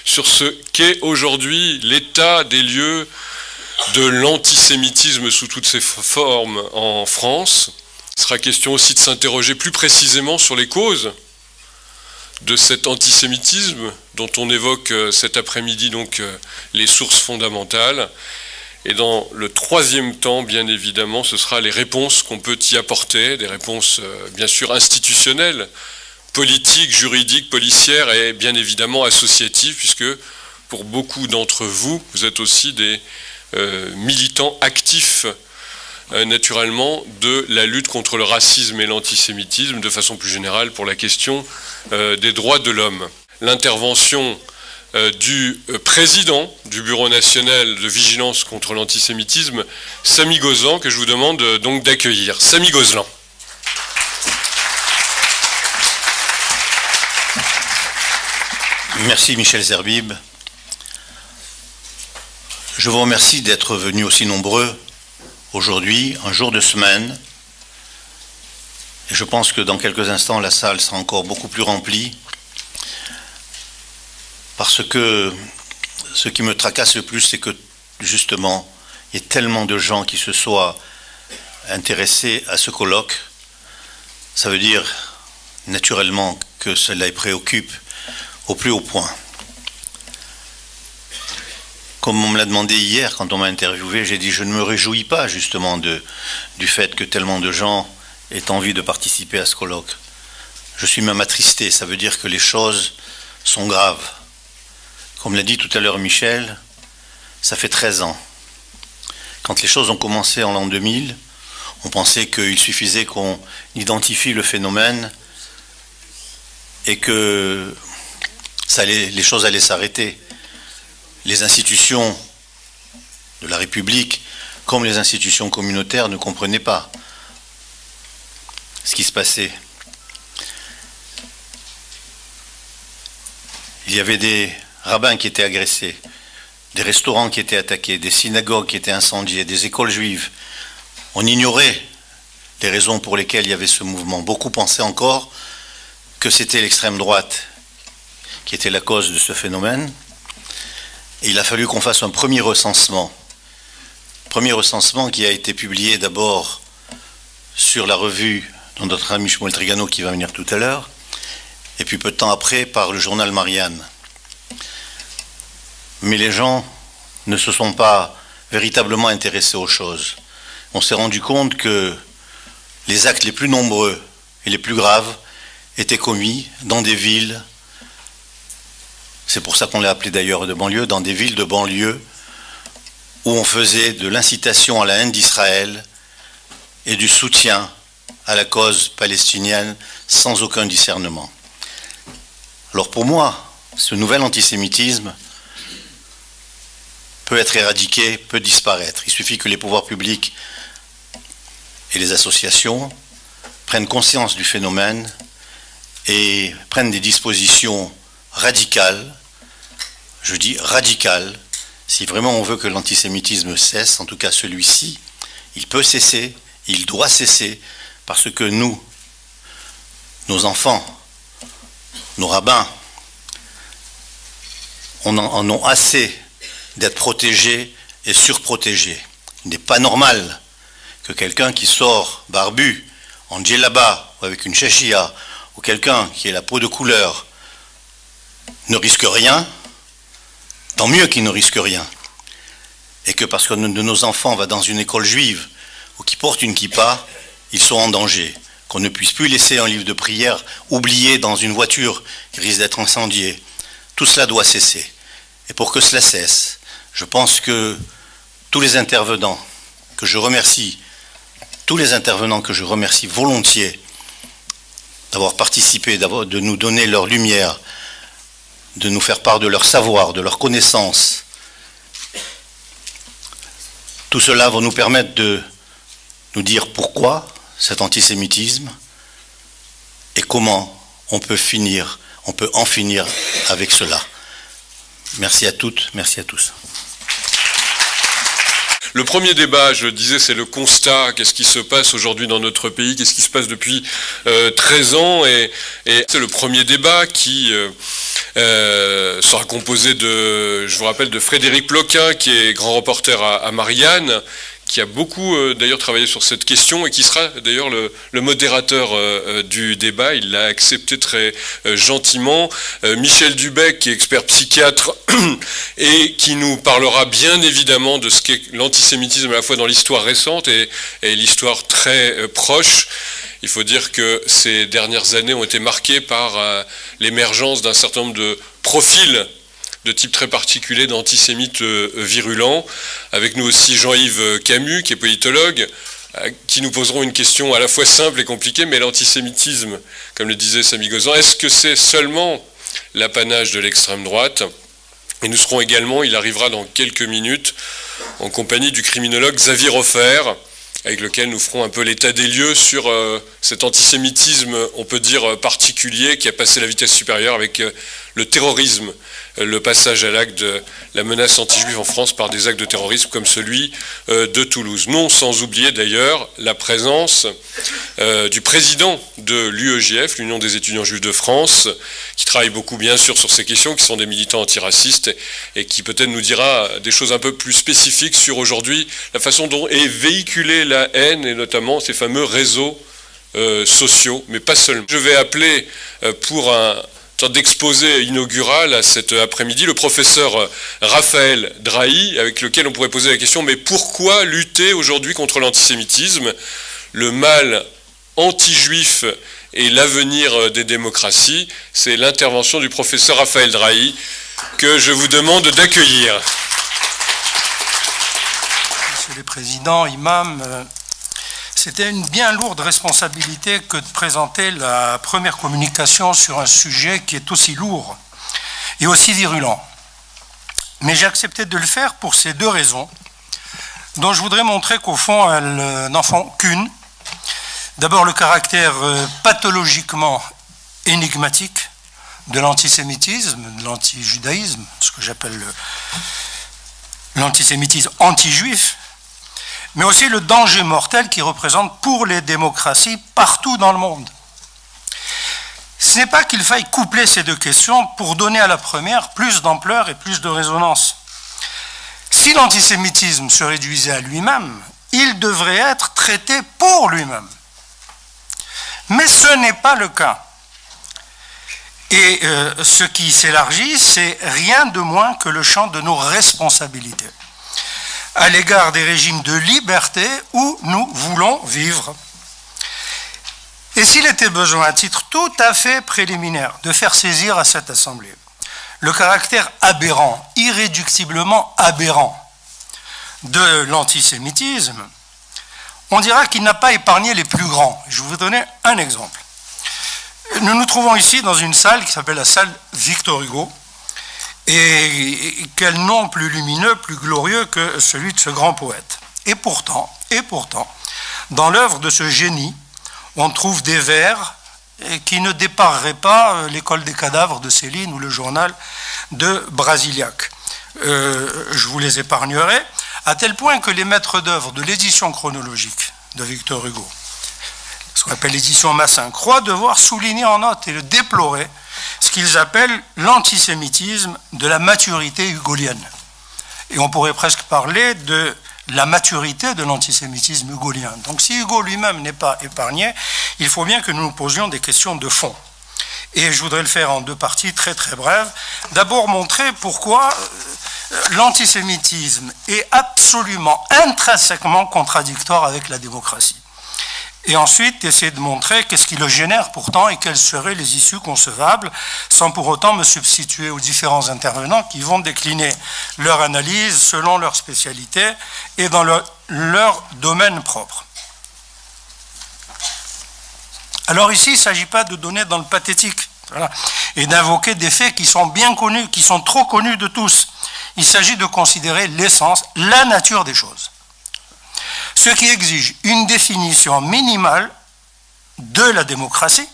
sur ce qu'est aujourd'hui l'état des lieux de l'antisémitisme sous toutes ses formes en France. Il sera question aussi de s'interroger plus précisément sur les causes de cet antisémitisme dont on évoque cet après-midi donc les sources fondamentales. Et dans le troisième temps, bien évidemment, ce sera les réponses qu'on peut y apporter, des réponses bien sûr institutionnelles, politiques, juridiques, policières et bien évidemment associatives, puisque pour beaucoup d'entre vous, vous êtes aussi des militants actifs naturellement de la lutte contre le racisme et l'antisémitisme, de façon plus générale pour la question des droits de l'homme. L'intervention du président du Bureau national de vigilance contre l'antisémitisme, Samy Gozlan, que je vous demande donc d'accueillir. Samy Gozlan. Merci Michel Zerbib. Je vous remercie d'être venus aussi nombreux aujourd'hui, un jour de semaine. Et je pense que dans quelques instants, la salle sera encore beaucoup plus remplie. Parce que ce qui me tracasse le plus, c'est que justement, il y a tellement de gens qui se soient intéressés à ce colloque. Ça veut dire naturellement que cela les préoccupe au plus haut point. Comme on me l'a demandé hier quand on m'a interviewé, j'ai dit je ne me réjouis pas justement du fait que tellement de gens aient envie de participer à ce colloque. Je suis même attristé, ça veut dire que les choses sont graves. Comme l'a dit tout à l'heure Michel, ça fait 13 ans. Quand les choses ont commencé en l'an 2000, on pensait qu'il suffisait qu'on identifie le phénomène et que les choses allaient s'arrêter. Les institutions de la République, comme les institutions communautaires, ne comprenaient pas ce qui se passait. Il y avait des rabbins qui étaient agressés, des restaurants qui étaient attaqués, des synagogues qui étaient incendiées, des écoles juives. On ignorait les raisons pour lesquelles il y avait ce mouvement. Beaucoup pensaient encore que c'était l'extrême droite qui était la cause de ce phénomène. Et il a fallu qu'on fasse un premier recensement qui a été publié d'abord sur la revue de notre ami Shmuel Trigano qui va venir tout à l'heure, et puis peu de temps après par le journal Marianne. Mais les gens ne se sont pas véritablement intéressés aux choses. On s'est rendu compte que les actes les plus nombreux et les plus graves étaient commis dans des villes, c'est pour ça qu'on l'a appelé d'ailleurs de banlieue, dans des villes de banlieue où on faisait de l'incitation à la haine d'Israël et du soutien à la cause palestinienne sans aucun discernement. Alors pour moi, ce nouvel antisémitisme peut être éradiqué, peut disparaître. Il suffit que les pouvoirs publics et les associations prennent conscience du phénomène et prennent des dispositions radicales, je dis radicales, si vraiment on veut que l'antisémitisme cesse, en tout cas celui-ci, il peut cesser, il doit cesser, parce que nous, nos enfants, nos rabbins, en ont assez d'être protégés et surprotégés. Il n'est pas normal que quelqu'un qui sort barbu, en djellaba, ou avec une chachia, ou quelqu'un qui ait la peau de couleur, ne risque rien, tant mieux qu'il ne risque rien. Et que parce que de nos enfants va dans une école juive, ou qui porte une kippa, ils sont en danger. Qu'on ne puisse plus laisser un livre de prière oublié dans une voiture qui risque d'être incendiée. Tout cela doit cesser. Et pour que cela cesse, je pense que tous les intervenants que je remercie, volontiers d'avoir participé, de nous donner leur lumière, de nous faire part de leur savoir, de leur connaissance. Tout cela va nous permettre de nous dire pourquoi cet antisémitisme et comment on peut en finir avec cela. Merci à toutes, merci à tous. Le premier débat, je disais, c'est le constat, qu'est-ce qui se passe aujourd'hui dans notre pays, qu'est-ce qui se passe depuis 13 ans, et c'est le premier débat qui sera composé de, je vous rappelle, de Frédéric Ploquin, qui est grand reporter à Marianne, qui a beaucoup d'ailleurs travaillé sur cette question et qui sera d'ailleurs le modérateur du débat. Il l'a accepté très gentiment. Michel Dubec, qui est expert psychiatre et qui nous parlera bien évidemment de ce qu'est l'antisémitisme à la fois dans l'histoire récente et l'histoire très proche. Il faut dire que ces dernières années ont été marquées par l'émergence d'un certain nombre de profils de type très particulier d'antisémites virulents. Avec nous aussi Jean-Yves Camus, qui est politologue, qui nous poseront une question à la fois simple et compliquée, mais l'antisémitisme, comme le disait Samy Gozan, est-ce que c'est seulement l'apanage de l'extrême droite? Et nous serons également, il arrivera dans quelques minutes, en compagnie du criminologue Xavier Hofer, avec lequel nous ferons un peu l'état des lieux sur cet antisémitisme, on peut dire, particulier, qui a passé la vitesse supérieure avec le terrorisme, le passage à l'acte de la menace anti-juive en France par des actes de terrorisme comme celui de Toulouse. Non sans oublier d'ailleurs la présence du président de l'UEJF, l'Union des étudiants juifs de France, qui travaille beaucoup bien sûr sur ces questions, qui sont des militants antiracistes et qui peut-être nous dira des choses un peu plus spécifiques sur aujourd'hui la façon dont est véhiculée la haine et notamment ces fameux réseaux sociaux, mais pas seulement. Je vais appeler pour un d'exposé inaugural à cet après-midi le professeur Raphaël Drahi, avec lequel on pourrait poser la question, mais pourquoi lutter aujourd'hui contre l'antisémitisme? Le mal anti-juif et l'avenir des démocraties. C'est l'intervention du professeur Raphaël Drahi que je vous demande d'accueillir. Monsieur le Président, imam, c'était une bien lourde responsabilité que de présenter la première communication sur un sujet qui est aussi lourd et aussi virulent. Mais j'ai accepté de le faire pour ces deux raisons, dont je voudrais montrer qu'au fond, elles n'en font qu'une. D'abord, le caractère pathologiquement énigmatique de l'antisémitisme, de l'antijudaïsme, ce que j'appelle l'antisémitisme anti-juif, mais aussi le danger mortel qu'il représente pour les démocraties partout dans le monde. Ce n'est pas qu'il faille coupler ces deux questions pour donner à la première plus d'ampleur et plus de résonance. Si l'antisémitisme se réduisait à lui-même, il devrait être traité pour lui-même. Mais ce n'est pas le cas. Et ce qui s'élargit, c'est rien de moins que le champ de nos responsabilités à l'égard des régimes de liberté où nous voulons vivre. Et s'il était besoin, à titre tout à fait préliminaire, de faire saisir à cette Assemblée le caractère aberrant, irréductiblement aberrant de l'antisémitisme, on dira qu'il n'a pas épargné les plus grands. Je vais vous donner un exemple. Nous nous trouvons ici dans une salle qui s'appelle la salle Victor Hugo, et quel nom plus lumineux, plus glorieux que celui de ce grand poète. Et pourtant, dans l'œuvre de ce génie, on trouve des vers qui ne dépareraient pas l'école des cadavres de Céline ou le journal de Brasiliac. Je vous les épargnerai, à tel point que les maîtres d'œuvre de l'édition chronologique de Victor Hugo, ce qu'on appelle l'édition Massin, croient devoir souligner en note et le déplorer ce qu'ils appellent l'antisémitisme de la maturité hugolienne. Et on pourrait presque parler de la maturité de l'antisémitisme hugolien. Donc si Hugo lui-même n'est pas épargné, il faut bien que nous nous posions des questions de fond. Et je voudrais le faire en deux parties très très brèves. D'abord montrer pourquoi l'antisémitisme est absolument intrinsèquement contradictoire avec la démocratie. Et ensuite, essayer de montrer qu'est-ce qui le génère pourtant et quelles seraient les issues concevables, sans pour autant me substituer aux différents intervenants qui vont décliner leur analyse selon leur spécialité et dans leur domaine propre. Alors ici, il ne s'agit pas de donner dans le pathétique, voilà, et d'invoquer des faits qui sont bien connus, qui sont trop connus de tous. Il s'agit de considérer l'essence, la nature des choses. Ce qui exige une définition minimale de la démocratie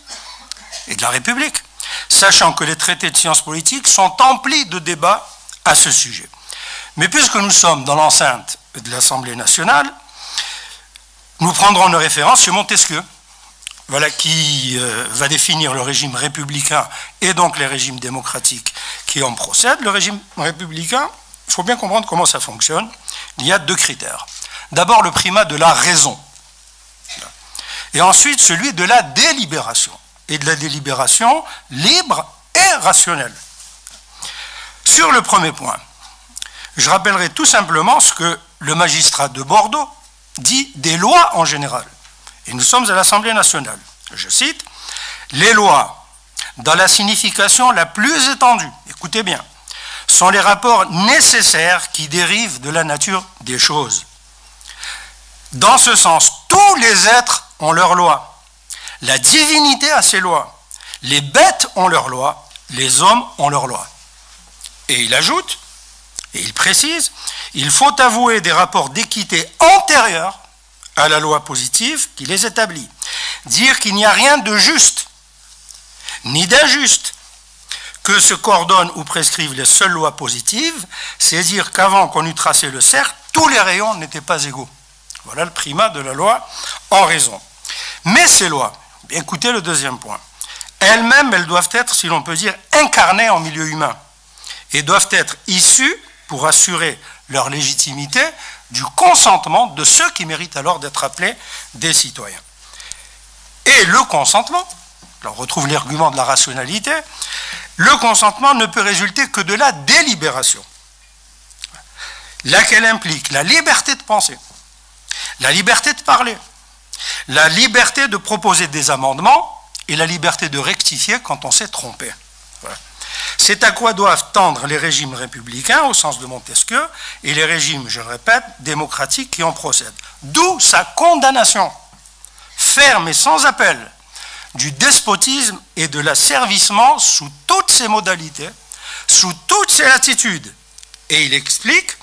et de la République, sachant que les traités de sciences politiques sont emplis de débats à ce sujet. Mais puisque nous sommes dans l'enceinte de l'Assemblée nationale, nous prendrons nos références chez Montesquieu, voilà, qui va définir le régime républicain et donc les régimes démocratiques qui en procèdent. Le régime républicain, il faut bien comprendre comment ça fonctionne. Il y a 2 critères. D'abord, le primat de la raison. Et ensuite, celui de la délibération. Et de la délibération libre et rationnelle. Sur le premier point, je rappellerai tout simplement ce que le magistrat de Bordeaux dit des lois en général. Et nous sommes à l'Assemblée nationale. Je cite, « Les lois, dans la signification la plus étendue, écoutez bien, sont les rapports nécessaires qui dérivent de la nature des choses. Dans ce sens, tous les êtres ont leurs lois. La divinité a ses lois. Les bêtes ont leurs lois. Les hommes ont leurs lois. » Et il ajoute, et il précise, « Il faut avouer des rapports d'équité antérieurs à la loi positive qui les établit. Dire qu'il n'y a rien de juste, ni d'injuste, que ce qu'ordonnent ou prescrivent les seules lois positives, c'est dire qu'avant qu'on eût tracé le cercle, tous les rayons n'étaient pas égaux. » Voilà le primat de la loi en raison. Mais ces lois, écoutez le deuxième point, elles-mêmes, elles doivent être, si l'on peut dire, incarnées en milieu humain et doivent être issues, pour assurer leur légitimité, du consentement de ceux qui méritent alors d'être appelés des citoyens. Et le consentement, là on retrouve l'argument de la rationalité, le consentement ne peut résulter que de la délibération, laquelle implique la liberté de penser, la liberté de parler, la liberté de proposer des amendements et la liberté de rectifier quand on s'est trompé. Voilà. C'est à quoi doivent tendre les régimes républicains, au sens de Montesquieu, et les régimes, je le répète, démocratiques qui en procèdent. D'où sa condamnation, ferme et sans appel, du despotisme et de l'asservissement sous toutes ses modalités, sous toutes ses latitudes. Et il explique,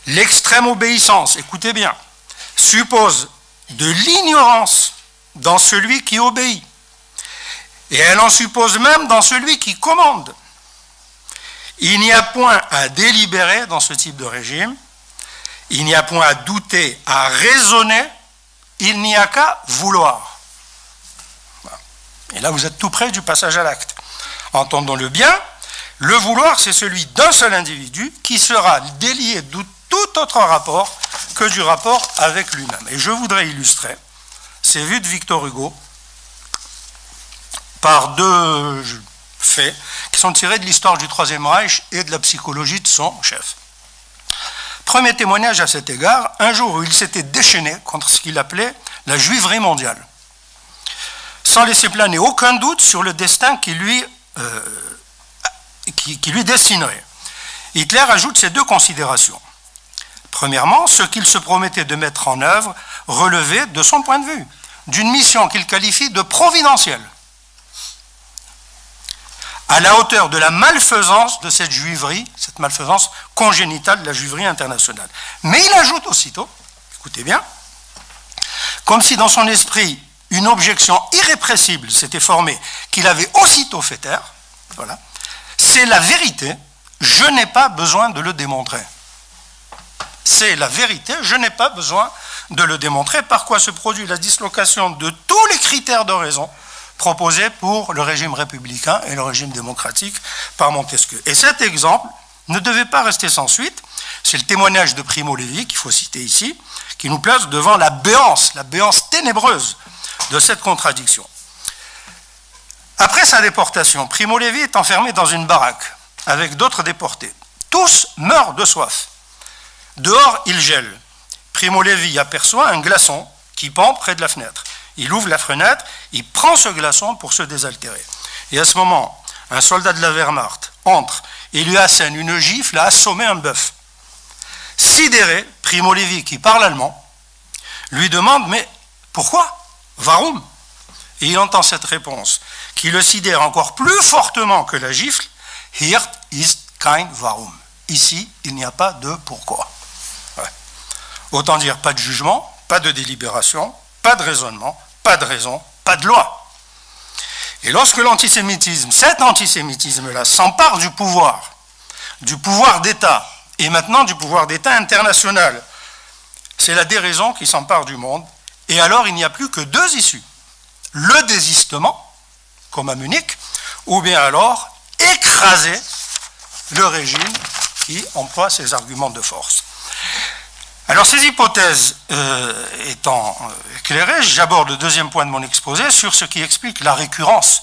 l'extrême obéissance, écoutez bien, suppose de l'ignorance dans celui qui obéit. Et elle en suppose même dans celui qui commande. Il n'y a point à délibérer dans ce type de régime, il n'y a point à douter, à raisonner, il n'y a qu'à vouloir. Et là, vous êtes tout près du passage à l'acte. Entendons-le bien, le vouloir, c'est celui d'un seul individu qui sera délié de tout autre rapport que du rapport avec lui-même. Et je voudrais illustrer ces vues de Victor Hugo par 2 faits qui sont tirés de l'histoire du Troisième Reich et de la psychologie de son chef. Premier témoignage à cet égard, un jour où il s'était déchaîné contre ce qu'il appelait la juiverie mondiale, sans laisser planer aucun doute sur le destin qui lui destinerait. Hitler ajoute ces 2 considérations. Premièrement, ce qu'il se promettait de mettre en œuvre relevait, de son point de vue, d'une mission qu'il qualifie de providentielle, à la hauteur de la malfaisance de cette juiverie, cette malfaisance congénitale de la juiverie internationale. Mais il ajoute aussitôt, écoutez bien, comme si dans son esprit une objection irrépressible s'était formée, qu'il avait aussitôt fait taire, voilà, c'est la vérité, je n'ai pas besoin de le démontrer. C'est la vérité, je n'ai pas besoin de le démontrer, par quoi se produit la dislocation de tous les critères de raison proposés pour le régime républicain et le régime démocratique par Montesquieu. Et cet exemple ne devait pas rester sans suite. C'est le témoignage de Primo Levi, qu'il faut citer ici, qui nous place devant la béance ténébreuse de cette contradiction. Après sa déportation, Primo Levi est enfermé dans une baraque avec d'autres déportés. Tous meurent de soif. Dehors, il gèle. Primo Levi aperçoit un glaçon qui pend près de la fenêtre. Il ouvre la fenêtre, il prend ce glaçon pour se désaltérer. Et à ce moment, un soldat de la Wehrmacht entre et lui assène une gifle à assommer un bœuf. Sidéré, Primo Levi, qui parle allemand, lui demande « Mais pourquoi? Warum ?» Et il entend cette réponse, qui le sidère encore plus fortement que la gifle « Hier ist kein Warum ». Ici, il n'y a pas de pourquoi. Ouais. Autant dire pas de jugement, pas de délibération, pas de raisonnement, pas de raison, pas de loi. Et lorsque l'antisémitisme, cet antisémitisme-là, s'empare du pouvoir d'État et maintenant du pouvoir d'État international. C'est la déraison qui s'empare du monde, et alors il n'y a plus que deux issues. Le désistement, comme à Munich, ou bien alors écraser le régime qui emploie ces arguments de force. Alors ces hypothèses étant éclairées, j'aborde le deuxième point de mon exposé sur ce qui explique la récurrence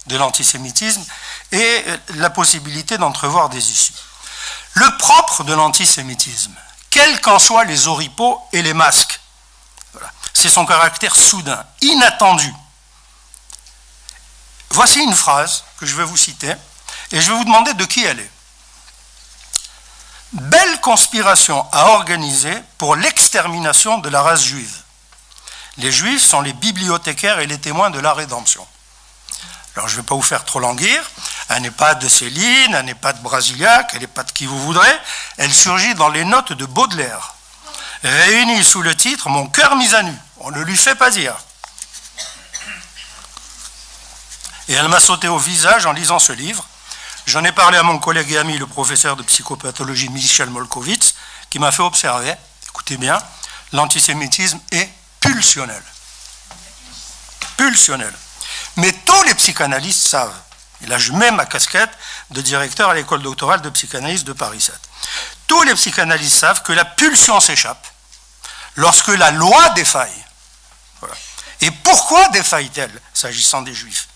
de l'antisémitisme et la possibilité d'entrevoir des issues. Le propre de l'antisémitisme, quels qu'en soient les oripeaux et les masques, voilà, c'est son caractère soudain, inattendu. Voici une phrase que je vais vous citer et je vais vous demander de qui elle est. Belle conspiration à organiser pour l'extermination de la race juive. Les juifs sont les bibliothécaires et les témoins de la rédemption. Alors je ne vais pas vous faire trop languir, elle n'est pas de Céline, elle n'est pas de Brasiliac, elle n'est pas de qui vous voudrez, elle surgit dans les notes de Baudelaire, réunie sous le titre « Mon cœur mis à nu ». On ne lui fait pas dire. Et elle m'a sauté au visage en lisant ce livre. J'en ai parlé à mon collègue et ami, le professeur de psychopathologie Michel Molkowitz, qui m'a fait observer, écoutez bien, l'antisémitisme est pulsionnel. Pulsionnel. Mais tous les psychanalystes savent, et là je mets ma casquette de directeur à l'école doctorale de psychanalyse de Paris 7, tous les psychanalystes savent que la pulsion s'échappe lorsque la loi défaille. Voilà. Et pourquoi défaille-t-elle, s'agissant des juifs?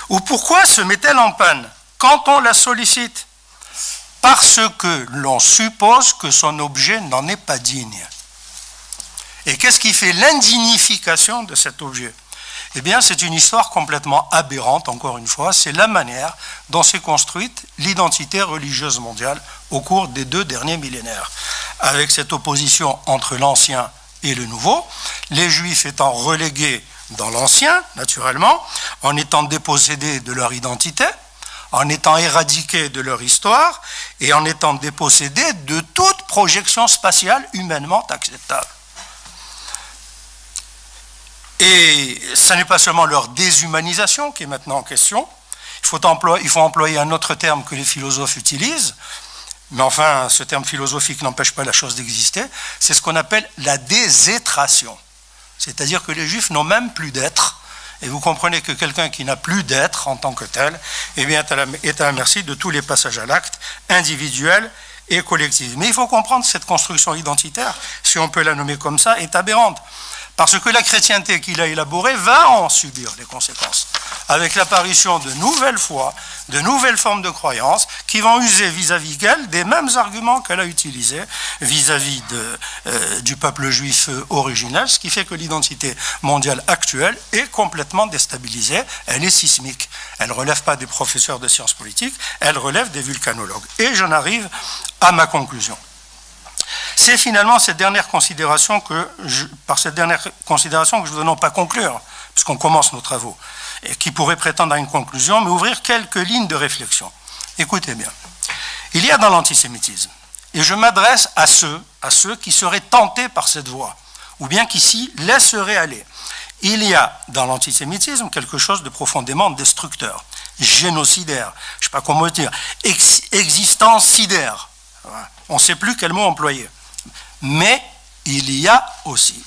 Ou pourquoi se met-elle en panne quand on la sollicite? Parce que l'on suppose que son objet n'en est pas digne. Et qu'est-ce qui fait l'indignification de cet objet? Eh bien, c'est une histoire complètement aberrante, encore une fois. C'est la manière dont s'est construite l'identité religieuse mondiale au cours des 2 derniers millénaires. Avec cette opposition entre l'ancien et le nouveau, les juifs étant relégués dans l'ancien, naturellement, en étant dépossédés de leur identité, en étant éradiqués de leur histoire et en étant dépossédés de toute projection spatiale humainement acceptable. Et ce n'est pas seulement leur déshumanisation qui est maintenant en question, il faut employer un autre terme que les philosophes utilisent, mais enfin, ce terme philosophique n'empêche pas la chose d'exister, c'est ce qu'on appelle la désétration. C'est-à-dire que les juifs n'ont même plus d'être, et vous comprenez que quelqu'un qui n'a plus d'être en tant que tel, eh bien, est à la merci de tous les passages à l'acte, individuels et collectifs. Mais il faut comprendre que cette construction identitaire, si on peut la nommer comme ça, est aberrante. Parce que la chrétienté qu'il a élaborée va en subir les conséquences, avec l'apparition de nouvelles foi, de nouvelles formes de croyances qui vont user vis-à-vis d'elle des mêmes arguments qu'elle a utilisés vis-à-vis du peuple juif originel, ce qui fait que l'identité mondiale actuelle est complètement déstabilisée, elle est sismique. Elle ne relève pas des professeurs de sciences politiques, elle relève des vulcanologues. Et j'en arrive à ma conclusion. C'est finalement cette dernière considération par cette dernière considération que je ne veux non pas conclure, puisqu'on commence nos travaux, et qui pourrait prétendre à une conclusion, mais ouvrir quelques lignes de réflexion. Écoutez bien. Il y a dans l'antisémitisme, et je m'adresse à ceux qui seraient tentés par cette voie, ou bien qui s'y laisseraient aller. Il y a dans l'antisémitisme quelque chose de profondément destructeur, génocidaire, je ne sais pas comment dire, existencidaire. On ne sait plus quel mot employer. Mais il y a aussi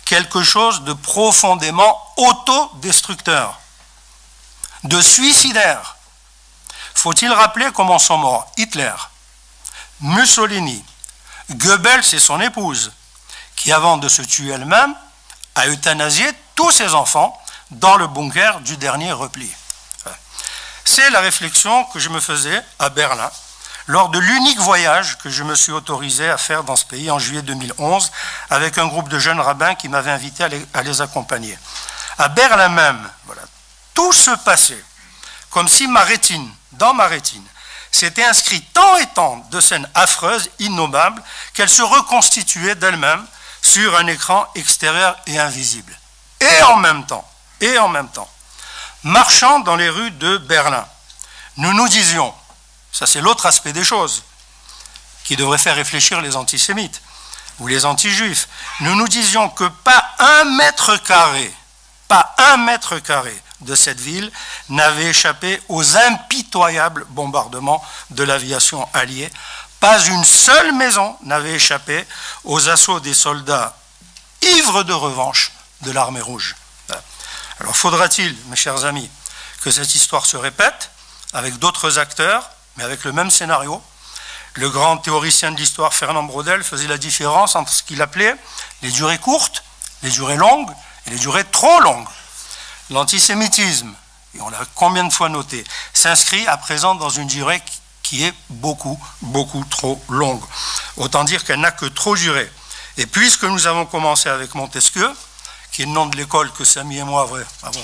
quelque chose de profondément autodestructeur, de suicidaire. Faut-il rappeler comment sont morts Hitler, Mussolini, Goebbels et son épouse, qui avant de se tuer elle-même, a euthanasié tous ses enfants dans le bunker du dernier repli. C'est la réflexion que je me faisais à Berlin, lors de l'unique voyage que je me suis autorisé à faire dans ce pays en juillet 2011, avec un groupe de jeunes rabbins qui m'avaient invité à les accompagner. À Berlin même, voilà, tout se passait comme si dans ma rétine, s'était inscrit tant et tant de scènes affreuses, innommables, qu'elles se reconstituaient d'elles-mêmes sur un écran extérieur et invisible. Et en même temps, marchant dans les rues de Berlin, nous nous disions, ça c'est l'autre aspect des choses, qui devrait faire réfléchir les antisémites ou les anti-juifs, nous nous disions que pas un mètre carré de cette ville n'avait échappé aux impitoyables bombardements de l'aviation alliée, Pas une seule maison n'avait échappé aux assauts des soldats ivres de revanche de l'armée rouge. Alors faudra-t-il, mes chers amis, que cette histoire se répète avec d'autres acteurs, mais avec le même scénario? Le grand théoricien de l'histoire Fernand Braudel faisait la différence entre ce qu'il appelait les durées courtes, les durées longues et les durées trop longues. L'antisémitisme, et on l'a combien de fois noté, s'inscrit à présent dans une durée qui est beaucoup, beaucoup trop longue. Autant dire qu'elle n'a que trop duré. Et puisque nous avons commencé avec Montesquieu, qui est le nom de l'école que Samy et moi avons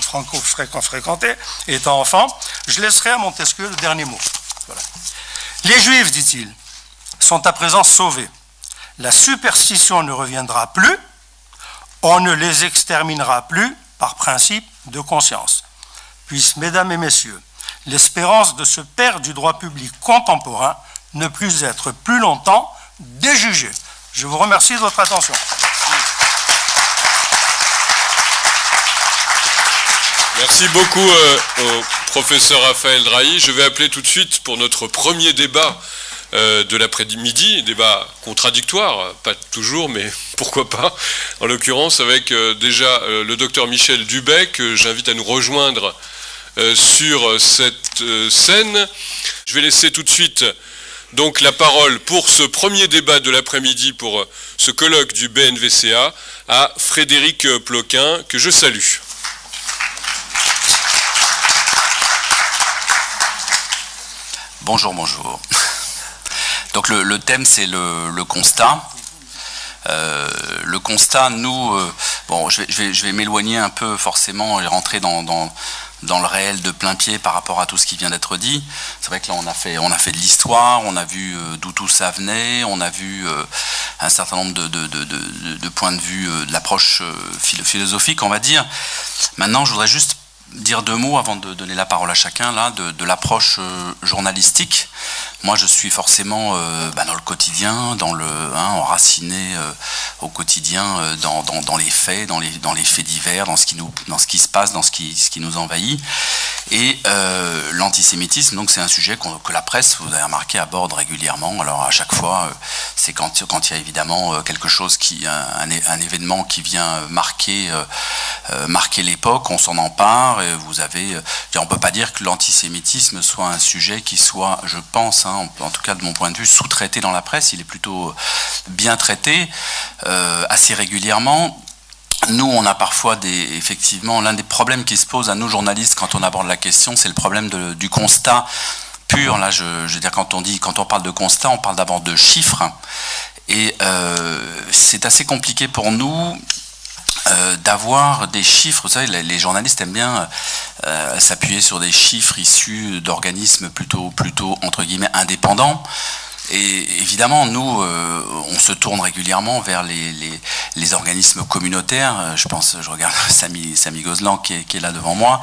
fréquenté, étant enfant, je laisserai à Montesquieu le dernier mot. Voilà. Les Juifs, dit-il, sont à présent sauvés. La superstition ne reviendra plus, on ne les exterminera plus par principe de conscience. Puisse, mesdames et messieurs, l'espérance de ce père du droit public contemporain ne plus être plus longtemps déjugée. Je vous remercie de votre attention. Merci beaucoup au professeur Raphaël Drahi. Je vais appeler tout de suite pour notre premier débat de l'après-midi, débat contradictoire, pas toujours, mais pourquoi pas, en l'occurrence avec déjà le docteur Michel Dubay, que j'invite à nous rejoindre sur cette scène. Je vais laisser tout de suite donc la parole pour ce premier débat de l'après-midi, pour ce colloque du BNVCA, à Frédéric Ploquin, que je salue. Bonjour, bonjour. Donc le thème, c'est le constat. Le constat, nous, bon, je vais m'éloigner un peu forcément et rentrer dans le réel de plein pied par rapport à tout ce qui vient d'être dit. C'est vrai que là, on a fait de l'histoire, on a vu d'où tout ça venait, on a vu un certain nombre de points de vue, de l'approche philosophique, on va dire. Maintenant, je voudrais juste dire deux mots avant de donner la parole à chacun là de l'approche journalistique. Moi, je suis forcément dans le quotidien, enraciné au quotidien dans les faits, dans les faits divers, dans ce qui se passe, dans ce qui nous envahit. Et l'antisémitisme, donc c'est un sujet que la presse, vous avez remarqué, aborde régulièrement. Alors à chaque fois, c'est quand il y a évidemment quelque chose un événement qui vient marquer l'époque, on s'en empare. Et on peut pas dire que l'antisémitisme soit un sujet qui soit, je pense, en tout cas de mon point de vue, sous-traité dans la presse. Il est plutôt bien traité assez régulièrement. Nous, on a parfois effectivement, l'un des problèmes qui se pose à nous journalistes quand on aborde la question, c'est le problème du constat pur. Là, je veux dire, quand on parle de constat, on parle d'abord de chiffres. Et c'est assez compliqué pour nous d'avoir des chiffres. Vous savez, les journalistes aiment bien s'appuyer sur des chiffres issus d'organismes plutôt entre guillemets indépendants. Et évidemment, nous, on se tourne régulièrement vers les organismes communautaires. Je regarde Samy Gozlan qui est là devant moi,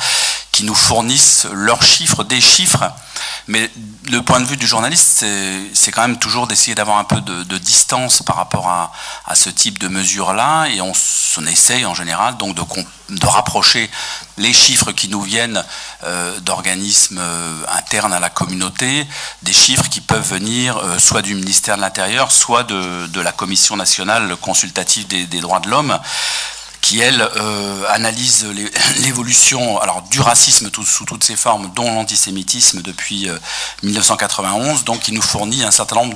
qui nous fournissent leurs chiffres, des chiffres. Mais le point de vue du journaliste, c'est quand même toujours d'essayer d'avoir un peu de distance par rapport à ce type de mesures-là. Et on essaye en général donc de rapprocher les chiffres qui nous viennent d'organismes internes à la communauté, des chiffres qui peuvent venir soit du ministère de l'Intérieur, soit de la Commission nationale consultative des droits de l'homme, qui, elle, analyse l'évolution du racisme sous toutes ses formes, dont l'antisémitisme depuis 1991, donc qui nous fournit un certain nombre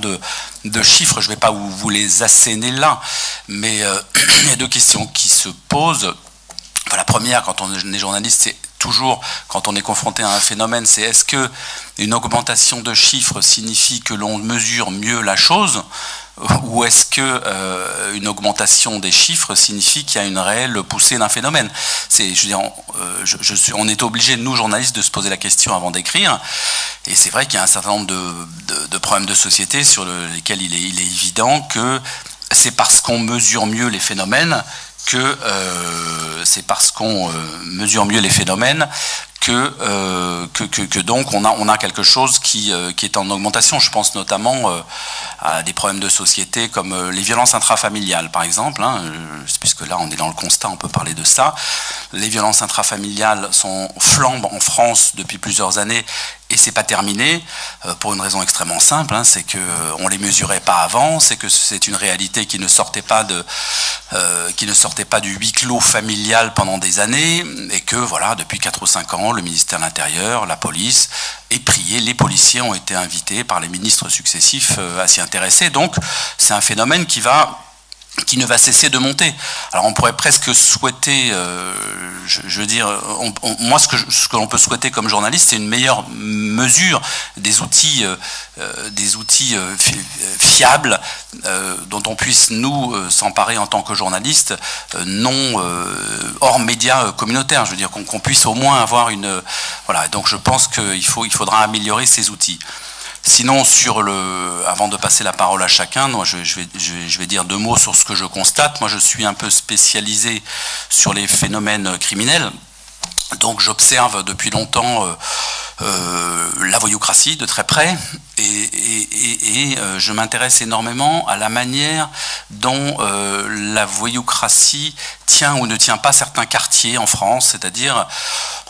de chiffres. Je ne vais pas vous les asséner là, mais il y a deux questions qui se posent. Enfin, la première, quand on est journaliste, c'est toujours, quand on est confronté à un phénomène, c'est est-ce qu'une augmentation de chiffres signifie que l'on mesure mieux la chose ? Ou est-ce que une augmentation des chiffres signifie qu'il y a une réelle poussée d'un phénomène? On est obligé, nous journalistes, de se poser la question avant d'écrire. Et c'est vrai qu'il y a un certain nombre de problèmes de société sur lesquels il est évident que c'est parce qu'on mesure mieux les phénomènes que donc on a quelque chose qui est en augmentation. Je pense notamment à des problèmes de société comme les violences intrafamiliales, par exemple, puisque là on est dans le constat, on peut parler de ça. Les violences intrafamiliales flambent en France depuis plusieurs années, Et c'est pas terminé pour une raison extrêmement simple, hein, c'est que on les mesurait pas avant, c'est que c'est une réalité qui ne sortait pas du huis clos familial pendant des années, et que voilà, depuis 4 ou 5 ans, le ministère de l'Intérieur, la police est prié, les policiers ont été invités par les ministres successifs à s'y intéresser. Donc c'est un phénomène qui ne va cesser de monter. Alors on pourrait presque souhaiter, je veux dire, moi ce que l'on peut souhaiter comme journaliste, c'est une meilleure mesure des outils fiables dont on puisse nous s'emparer en tant que journalistes, non hors médias communautaires. Je veux dire qu'on puisse au moins avoir une... Voilà, donc je pense qu'il faudra améliorer ces outils. Sinon, avant de passer la parole à chacun, moi, je vais dire 2 mots sur ce que je constate. Moi, je suis un peu spécialisé sur les phénomènes criminels. Donc, j'observe depuis longtemps la voyoucratie de très près et je m'intéresse énormément à la manière dont la voyoucratie tient ou ne tient pas certains quartiers en France, c'est-à-dire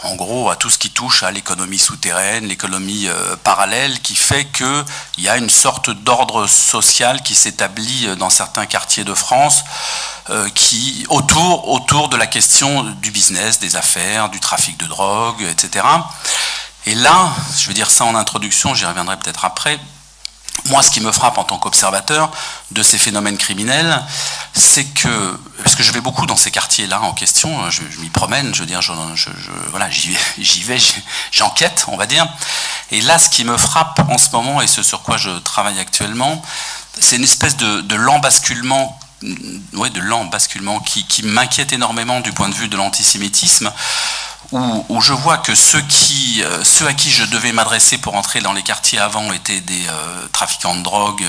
en gros à tout ce qui touche à l'économie souterraine, l'économie parallèle, qui fait qu'il y a une sorte d'ordre social qui s'établit dans certains quartiers de France qui autour de la question du business, des affaires, du trafic de drogue, etc. Et là, je vais dire ça en introduction, j'y reviendrai peut-être après. Moi, ce qui me frappe en tant qu'observateur de ces phénomènes criminels, c'est que, parce que je vais beaucoup dans ces quartiers-là en question, je m'y promène, je veux dire, voilà, j'y vais, j'enquête, on va dire. Et là, ce qui me frappe en ce moment, et ce sur quoi je travaille actuellement, c'est une espèce de lent basculement, qui m'inquiète énormément du point de vue de l'antisémitisme, où je vois que ceux à qui je devais m'adresser pour entrer dans les quartiers avant étaient des trafiquants de drogue,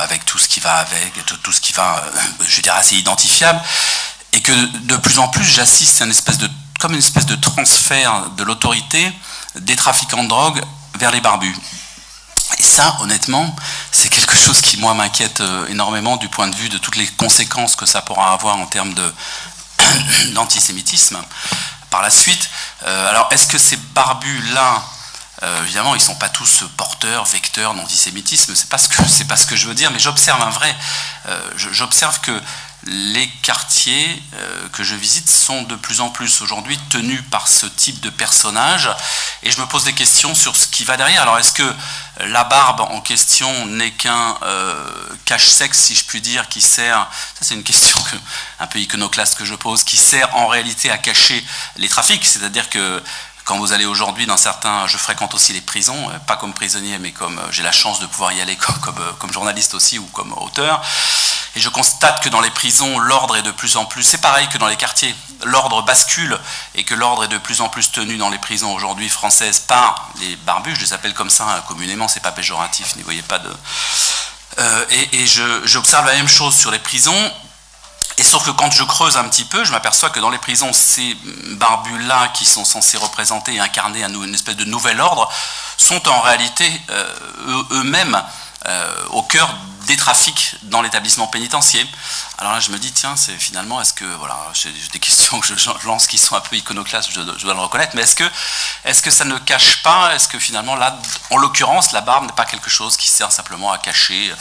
avec tout ce qui va avec, tout ce qui va, je veux dire, assez identifiable, et que de plus en plus j'assiste à une espèce de transfert de l'autorité des trafiquants de drogue vers les barbus. Et ça, honnêtement, c'est quelque chose qui, moi, m'inquiète énormément du point de vue de toutes les conséquences que ça pourra avoir en termes d'antisémitisme. Par la suite, alors est-ce que ces barbus-là, évidemment, ils ne sont pas tous porteurs, vecteurs d'antisémitisme, c'est pas ce que je veux dire, mais j'observe j'observe que les quartiers que je visite sont de plus en plus aujourd'hui tenus par ce type de personnages, et je me pose des questions sur ce qui va derrière. Alors est-ce que la barbe en question n'est qu'un cache-sexe, si je puis dire, qui sert, ça c'est une question un peu iconoclaste que je pose, qui sert en réalité à cacher les trafics, c'est-à-dire que quand vous allez aujourd'hui dans certains... Je fréquente aussi les prisons, pas comme prisonnier, mais comme j'ai la chance de pouvoir y aller comme journaliste aussi ou comme auteur. Et je constate que dans les prisons, l'ordre est de plus en plus... C'est pareil que dans les quartiers. L'ordre bascule et que l'ordre est de plus en plus tenu dans les prisons aujourd'hui françaises par les barbus. Je les appelle comme ça hein, communément, c'est pas péjoratif, n'y voyez pas de... j'observe la même chose sur les prisons. Et sauf que quand je creuse un petit peu, je m'aperçois que dans les prisons, ces barbus-là qui sont censés représenter et incarner une espèce de nouvel ordre sont en réalité eux-mêmes au cœur des trafics dans l'établissement pénitentiaire. Alors là, je me dis, tiens, c'est finalement, est-ce que, voilà, j'ai des questions que je lance qui sont un peu iconoclastes, je dois le reconnaître, mais est-ce que ça ne cache pas, est-ce que finalement, là, en l'occurrence, la barbe n'est pas quelque chose qui sert simplement à cacher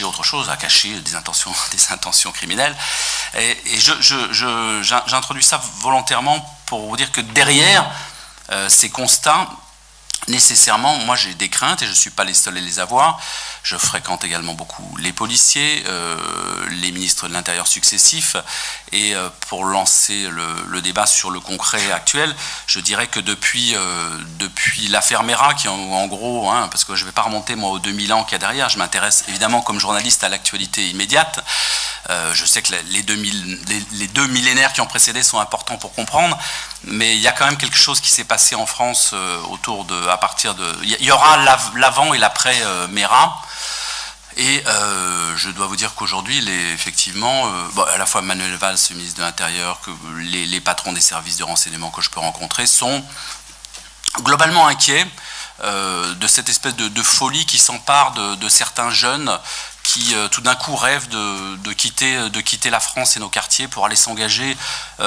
autre chose, à cacher des intentions criminelles. Et j'introduis ça volontairement pour vous dire que derrière ces constats, nécessairement, moi j'ai des craintes et je ne suis pas les seuls à les avoir. Je fréquente également beaucoup les policiers, les ministres de l'Intérieur successifs, et pour lancer le débat sur le concret actuel, je dirais que depuis l'affaire Mera, qui en gros, hein, parce que je ne vais pas remonter moi aux 2000 ans qu'il y a derrière, je m'intéresse évidemment comme journaliste à l'actualité immédiate. Je sais que les deux millénaires qui ont précédé sont importants pour comprendre, mais il y a quand même quelque chose qui s'est passé en France il y aura l'avant et l'après Mera. Et je dois vous dire qu'aujourd'hui, effectivement, à la fois Manuel Valls, le ministre de l'Intérieur, que les patrons des services de renseignement que je peux rencontrer sont globalement inquiets de cette espèce de folie qui s'empare de certains jeunes qui tout d'un coup rêvent de quitter la France et nos quartiers pour aller s'engager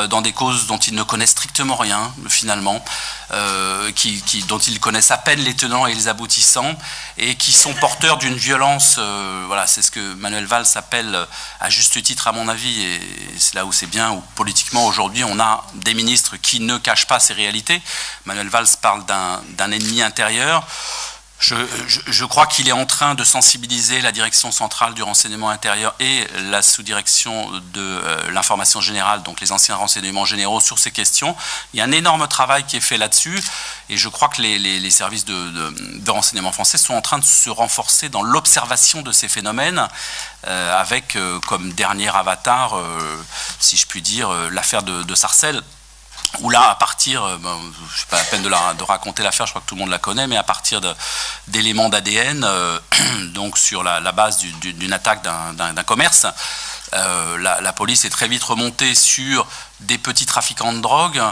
dans des causes dont ils ne connaissent strictement rien, finalement, dont ils connaissent à peine les tenants et les aboutissants, et qui sont porteurs d'une violence, voilà, c'est ce que Manuel Valls appelle à juste titre, à mon avis, et c'est là où c'est bien, où politiquement aujourd'hui on a des ministres qui ne cachent pas ces réalités. Manuel Valls parle d'un ennemi intérieur. Je crois qu'il est en train de sensibiliser la direction centrale du renseignement intérieur et la sous-direction de l'information générale, donc les anciens renseignements généraux, sur ces questions. Il y a un énorme travail qui est fait là-dessus, et je crois que les services de renseignement français sont en train de se renforcer dans l'observation de ces phénomènes, avec comme dernier avatar, si je puis dire, l'affaire de Sarcelles, où là, à partir, je sais pas la peine de raconter l'affaire, je crois que tout le monde la connaît, mais à partir d'éléments d'ADN, donc sur la base d'une attaque d'un commerce, la police est très vite remontée sur des petits trafiquants de drogue.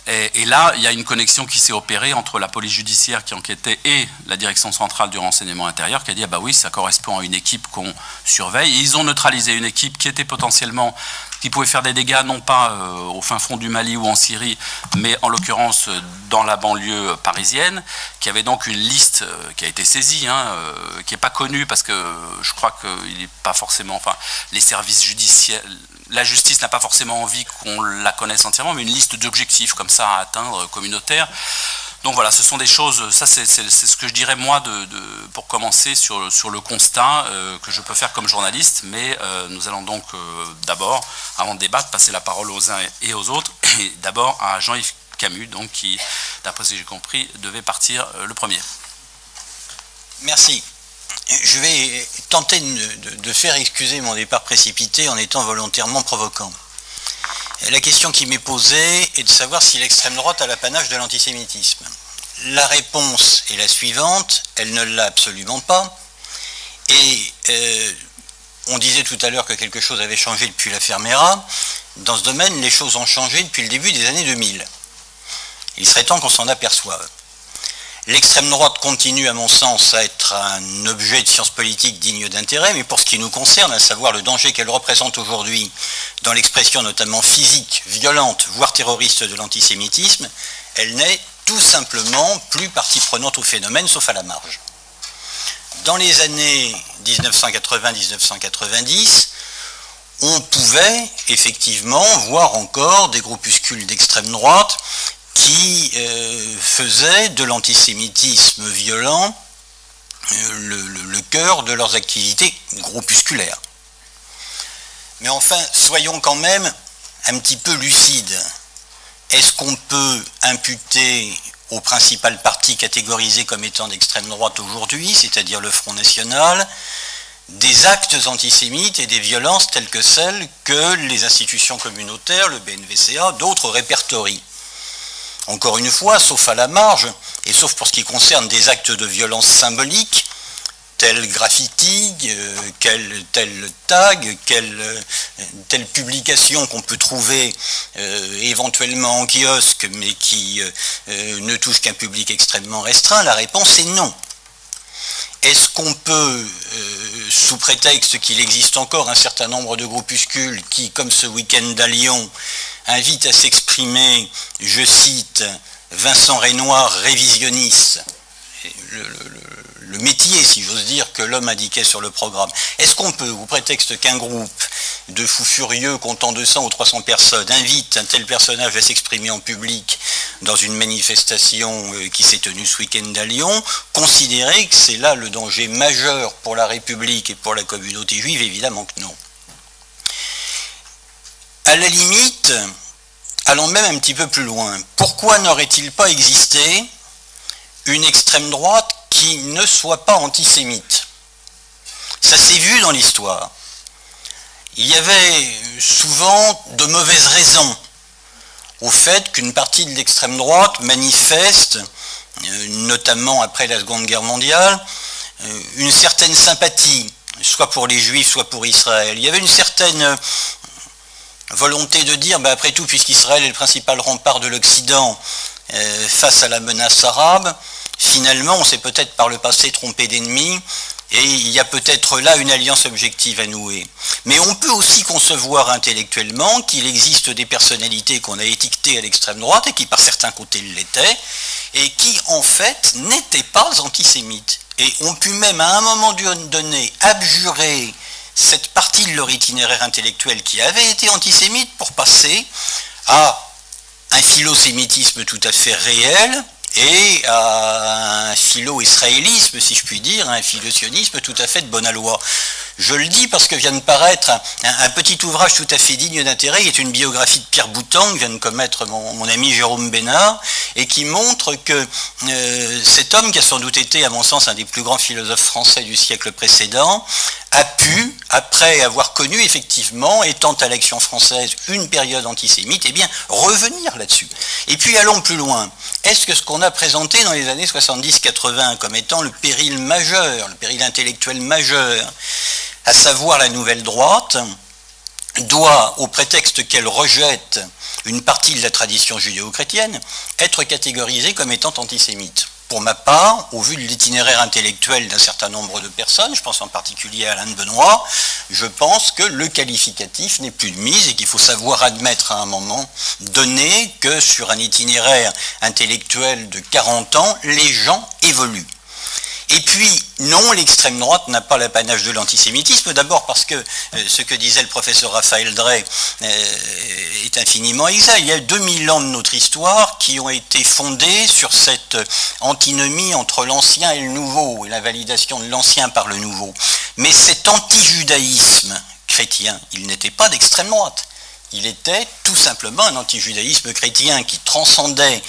Et là, il y a une connexion qui s'est opérée entre la police judiciaire qui enquêtait et la direction centrale du renseignement intérieur, qui a dit « Ah bah oui, ça correspond à une équipe qu'on surveille ». Et ils ont neutralisé une équipe qui était potentiellement, qui pouvait faire des dégâts, non pas au fin fond du Mali ou en Syrie, mais en l'occurrence dans la banlieue parisienne, qui avait donc une liste qui a été saisie, qui n'est pas connue, parce que je crois qu'il n'est pas forcément... Enfin, les services judiciaires... La justice n'a pas forcément envie qu'on la connaisse entièrement, mais une liste d'objectifs comme ça à atteindre communautaire. Donc voilà, ce sont des choses, ça c'est ce que je dirais moi pour commencer sur le constat que je peux faire comme journaliste, mais nous allons donc d'abord, avant de débattre, passer la parole aux uns et aux autres, et d'abord à Jean-Yves Camus, donc, qui, d'après ce que j'ai compris, devait partir le premier. Merci. Je vais tenter de faire excuser mon départ précipité en étant volontairement provoquant. La question qui m'est posée est de savoir si l'extrême droite a l'apanage de l'antisémitisme. La réponse est la suivante, elle ne l'a absolument pas. Et on disait tout à l'heure que quelque chose avait changé depuis l'affaire Mera. Dans ce domaine, les choses ont changé depuis le début des années 2000. Il serait temps qu'on s'en aperçoive. L'extrême droite continue, à mon sens, à être un objet de science politique digne d'intérêt, mais pour ce qui nous concerne, à savoir le danger qu'elle représente aujourd'hui dans l'expression notamment physique, violente, voire terroriste de l'antisémitisme, elle n'est tout simplement plus partie prenante au phénomène, sauf à la marge. Dans les années 1980-1990, on pouvait effectivement voir encore des groupuscules d'extrême droite qui faisaient de l'antisémitisme violent le cœur de leurs activités groupusculaires. Mais enfin, soyons quand même un petit peu lucides. Est-ce qu'on peut imputer au principal parti catégorisé comme étant d'extrême droite aujourd'hui, c'est-à-dire le Front National, des actes antisémites et des violences telles que celles que les institutions communautaires, le BNVCA, d'autres répertorient? Encore une fois, sauf à la marge, et sauf pour ce qui concerne des actes de violence symbolique, tel graffiti, tel tag, telle publication qu'on peut trouver éventuellement en kiosque, mais qui ne touche qu'un public extrêmement restreint, la réponse est non. Est-ce qu'on peut, sous prétexte qu'il existe encore un certain nombre de groupuscules qui, comme ce week-end à Lyon, invitent à s'exprimer, je cite, Vincent Renoir révisionniste, le métier, si j'ose dire, que l'homme indiquait sur le programme. Est-ce qu'on peut, au prétexte qu'un groupe de fous furieux comptant 200 ou 300 personnes invite un tel personnage à s'exprimer en public dans une manifestation qui s'est tenue ce week-end à Lyon, considérer que c'est là le danger majeur pour la République et pour la communauté juive? Évidemment que non. À la limite, allons même un petit peu plus loin. Pourquoi n'aurait-il pas existé une extrême droite qui ne soit pas antisémite? Ça s'est vu dans l'histoire. Il y avait souvent de mauvaises raisons au fait qu'une partie de l'extrême droite manifeste, notamment après la Seconde Guerre mondiale, une certaine sympathie, soit pour les Juifs, soit pour Israël. Il y avait une certaine volonté de dire, après tout, puisqu'Israël est le principal rempart de l'Occident face à la menace arabe, finalement, on s'est peut-être par le passé trompé d'ennemis, Et il y a peut-être là une alliance objective à nouer. Mais on peut aussi concevoir intellectuellement qu'il existe des personnalités qu'on a étiquetées à l'extrême droite et qui par certains côtés l'étaient, et qui en fait n'étaient pas antisémites. Et ont pu même à un moment donné abjurer cette partie de leur itinéraire intellectuel qui avait été antisémite pour passer à un philosémitisme tout à fait réel, et à un philo-israélisme, si je puis dire, un philo-sionisme tout à fait de bonne aloi. Je le dis parce que vient de paraître un petit ouvrage tout à fait digne d'intérêt, qui est une biographie de Pierre Boutan, que vient de commettre mon ami Jérôme Bénard, et qui montre que cet homme, qui a sans doute été, à mon sens, un des plus grands philosophes français du siècle précédent, a pu, après avoir connu effectivement, étant à l'Action française, une période antisémite, eh bien, revenir là-dessus. Et puis allons plus loin. Est-ce que ce qu'on a présenté dans les années 70-80 comme étant le péril majeur, le péril intellectuel majeur, à savoir la nouvelle droite, doit, au prétexte qu'elle rejette une partie de la tradition judéo-chrétienne, être catégorisé comme étant antisémite? Pour ma part, au vu de l'itinéraire intellectuel d'un certain nombre de personnes, je pense en particulier à Alain de Benoît, je pense que le qualificatif n'est plus de mise et qu'il faut savoir admettre à un moment donné que sur un itinéraire intellectuel de 40 ans, les gens évoluent. Et puis, non, l'extrême droite n'a pas l'apanage de l'antisémitisme, d'abord parce que ce que disait le professeur Raphaël Drey est infiniment exact. Il y a 2000 ans de notre histoire qui ont été fondés sur cette antinomie entre l'ancien et le nouveau, et la validation de l'ancien par le nouveau. Mais cet antijudaïsme chrétien, il n'était pas d'extrême droite. Il était tout simplement un antijudaïsme chrétien qui transcendait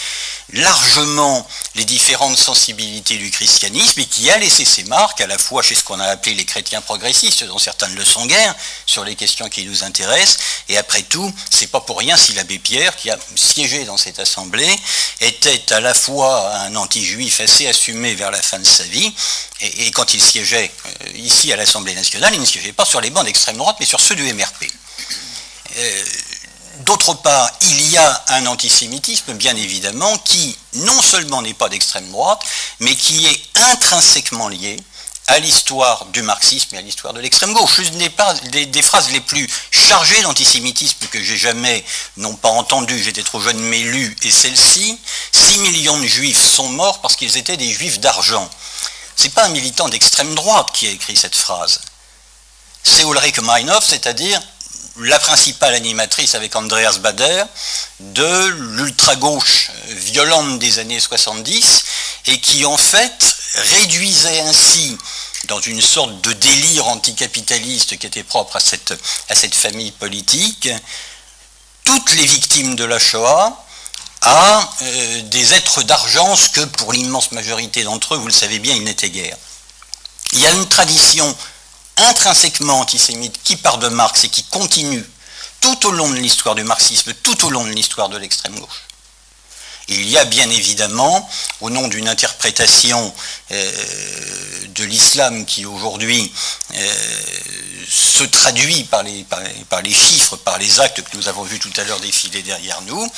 largement les différentes sensibilités du christianisme et qui a laissé ses marques à la fois chez ce qu'on a appelé les chrétiens progressistes, dont certains ne le sont guère, sur les questions qui nous intéressent. Et après tout, c'est pas pour rien si l'abbé Pierre, qui a siégé dans cette assemblée, était à la fois un anti-juif assez assumé vers la fin de sa vie, et quand il siégeait ici à l'Assemblée nationale, il ne siégeait pas sur les bancs d'extrême droite, mais sur ceux du MRP. D'autre part, il y a un antisémitisme, bien évidemment, qui non seulement n'est pas d'extrême droite, mais qui est intrinsèquement lié à l'histoire du marxisme et à l'histoire de l'extrême gauche. Une des phrases les plus chargées d'antisémitisme que j'ai jamais, non pas entendues, j'étais trop jeune, mais lues, est celle-ci: 6 millions de juifs sont morts parce qu'ils étaient des juifs d'argent. C'est pas un militant d'extrême droite qui a écrit cette phrase. C'est Ulrike Meinhof, c'est-à-dire la principale animatrice avec Andreas Bader de l'ultra-gauche violente des années 70 et qui en fait réduisait ainsi, dans une sorte de délire anticapitaliste qui était propre à cette famille politique, toutes les victimes de la Shoah à des êtres d'argent, ce que pour l'immense majorité d'entre eux, vous le savez bien, ils n'étaient guère. Il y a une tradition intrinsèquement antisémite qui part de Marx et qui continue tout au long de l'histoire du marxisme, tout au long de l'histoire de l'extrême gauche. Il y a bien évidemment, au nom d'une interprétation de l'islam qui aujourd'hui se traduit par les chiffres, par les actes que nous avons vus tout à l'heure défiler derrière nous,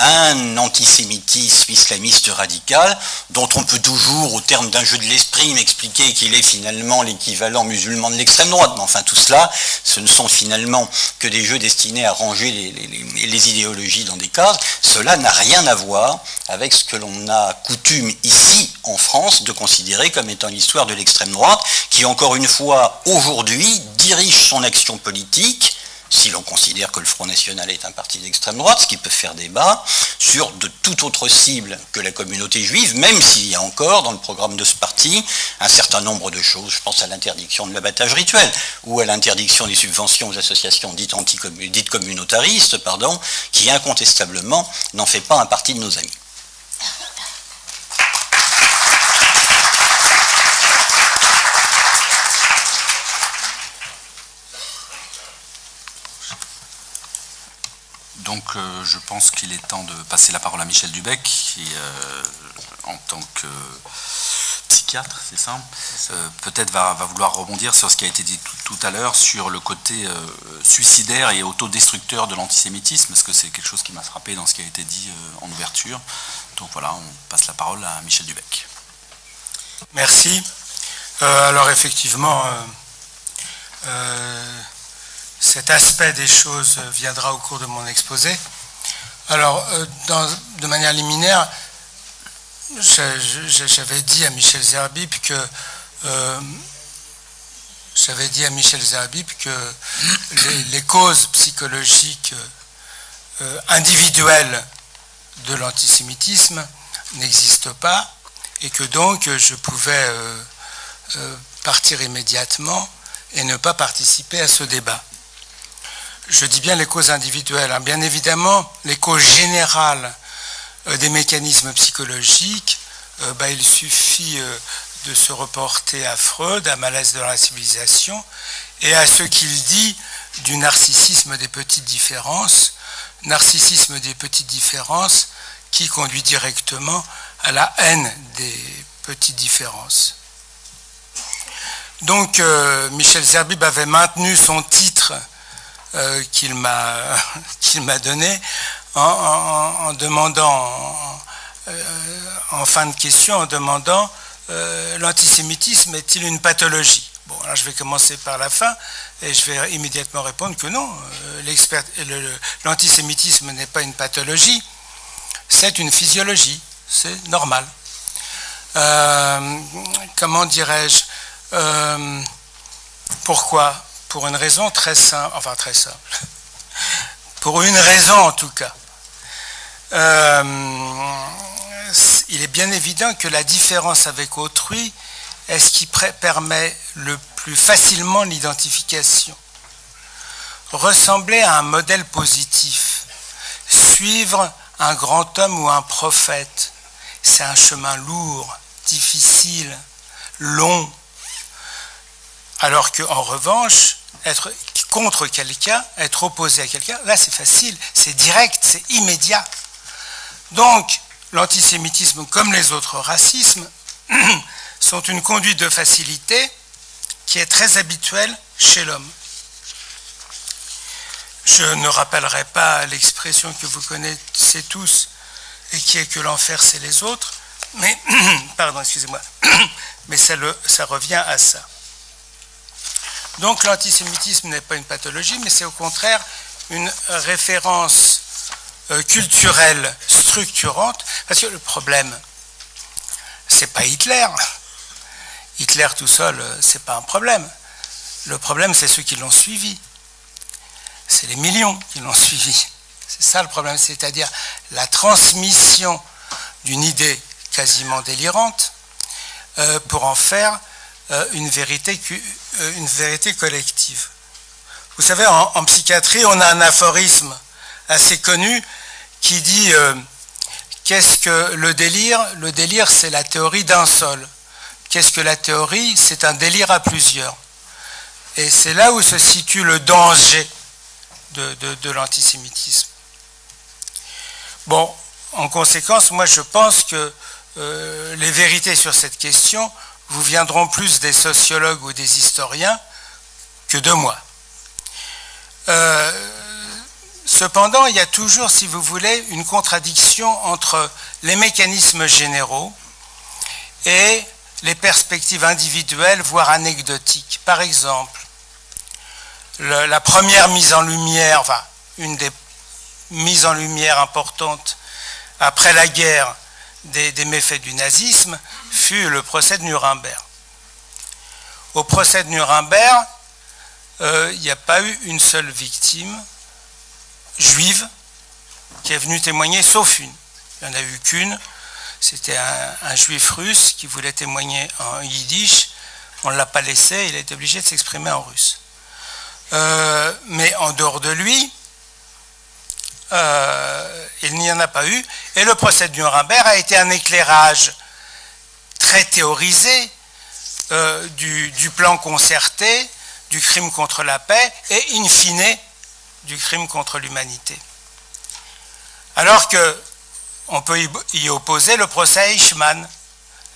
un antisémitisme islamiste radical dont on peut toujours, au terme d'un jeu de l'esprit, m'expliquer qu'il est finalement l'équivalent musulman de l'extrême droite. Mais enfin, tout cela, ce ne sont finalement que des jeux destinés à ranger les idéologies dans des cases. Cela n'a rien à voir avec ce que l'on a coutume ici, en France, de considérer comme étant l'histoire de l'extrême droite, qui, encore une fois, aujourd'hui, dirige son action politique, si l'on considère que le Front National est un parti d'extrême droite, ce qui peut faire débat, sur de toute autre cible que la communauté juive, même s'il y a encore dans le programme de ce parti un certain nombre de choses. Je pense à l'interdiction de l'abattage rituel, ou à l'interdiction des subventions aux associations dites communautaristes, qui incontestablement n'en fait pas un parti de nos amis. Donc je pense qu'il est temps de passer la parole à Michel Dubec, qui en tant que psychiatre, c'est ça, peut-être va vouloir rebondir sur ce qui a été dit tout à l'heure, sur le côté suicidaire et autodestructeur de l'antisémitisme, parce que c'est quelque chose qui m'a frappé dans ce qui a été dit en ouverture. Donc voilà, on passe la parole à Michel Dubec. Merci. Alors effectivement, cet aspect des choses viendra au cours de mon exposé. Alors, de manière liminaire, j'avais dit à Michel Zerbib que les causes psychologiques individuelles de l'antisémitisme n'existent pas et que donc je pouvais partir immédiatement et ne pas participer à ce débat. Je dis bien les causes individuelles, hein. Bien évidemment, les causes générales des mécanismes psychologiques, il suffit de se reporter à Freud, à Malaise de la civilisation, et à ce qu'il dit du narcissisme des petites différences, qui conduit directement à la haine des petites différences. Donc Michel Zerbib avait maintenu son titre qu'il m'a donné en demandant, en fin de question, en demandant l'antisémitisme est-il une pathologie? Bon, alors je vais commencer par la fin et je vais immédiatement répondre que non, l'antisémitisme n'est pas une pathologie, c'est une physiologie, c'est normal. Comment dirais-je, pourquoi? Pour une raison très simple, enfin très simple, pour une raison en tout cas. Il est bien évident que la différence avec autrui est ce qui permet le plus facilement l'identification. Ressembler à un modèle positif, suivre un grand homme ou un prophète, c'est un chemin lourd, difficile, long. Alors qu'en revanche, être contre quelqu'un, être opposé à quelqu'un, là c'est facile, c'est direct, c'est immédiat. Donc, l'antisémitisme, comme les autres racismes, sont une conduite de facilité qui est très habituelle chez l'homme. Je ne rappellerai pas l'expression que vous connaissez tous et qui est que l'enfer c'est les autres, mais, pardon, excusez-moi, mais ça revient à ça. Donc l'antisémitisme n'est pas une pathologie, mais c'est au contraire une référence culturelle structurante, parce que le problème, c'est pas Hitler. Hitler tout seul, c'est pas un problème. Le problème, c'est ceux qui l'ont suivi. C'est les millions qui l'ont suivi. C'est ça le problème, c'est-à-dire la transmission d'une idée quasiment délirante pour en faire une vérité collective. Vous savez, en psychiatrie, on a un aphorisme assez connu qui dit qu'est-ce que le délire? Le délire, c'est la théorie d'un seul. Qu'est-ce que la théorie? C'est un délire à plusieurs. Et c'est là où se situe le danger de l'antisémitisme. Bon, en conséquence, moi je pense que les vérités sur cette question vous viendront plus des sociologues ou des historiens que de moi. Cependant, il y a toujours, si vous voulez, une contradiction entre les mécanismes généraux et les perspectives individuelles, voire anecdotiques. Par exemple, la première mise en lumière, enfin, une des mises en lumière importantes après la guerre des méfaits du nazisme fut le procès de Nuremberg. Au procès de Nuremberg, il n'y a pas eu une seule victime juive qui est venue témoigner, sauf une. Il n'y en a eu qu'une. C'était un juif russe qui voulait témoigner en yiddish. On ne l'a pas laissé, il a été obligé de s'exprimer en russe. Mais en dehors de lui, il n'y en a pas eu. Et le procès de Nuremberg a été un éclairage très théorisé du plan concerté, du crime contre la paix et, in fine, du crime contre l'humanité. Alors que on peut y opposer le procès Eichmann.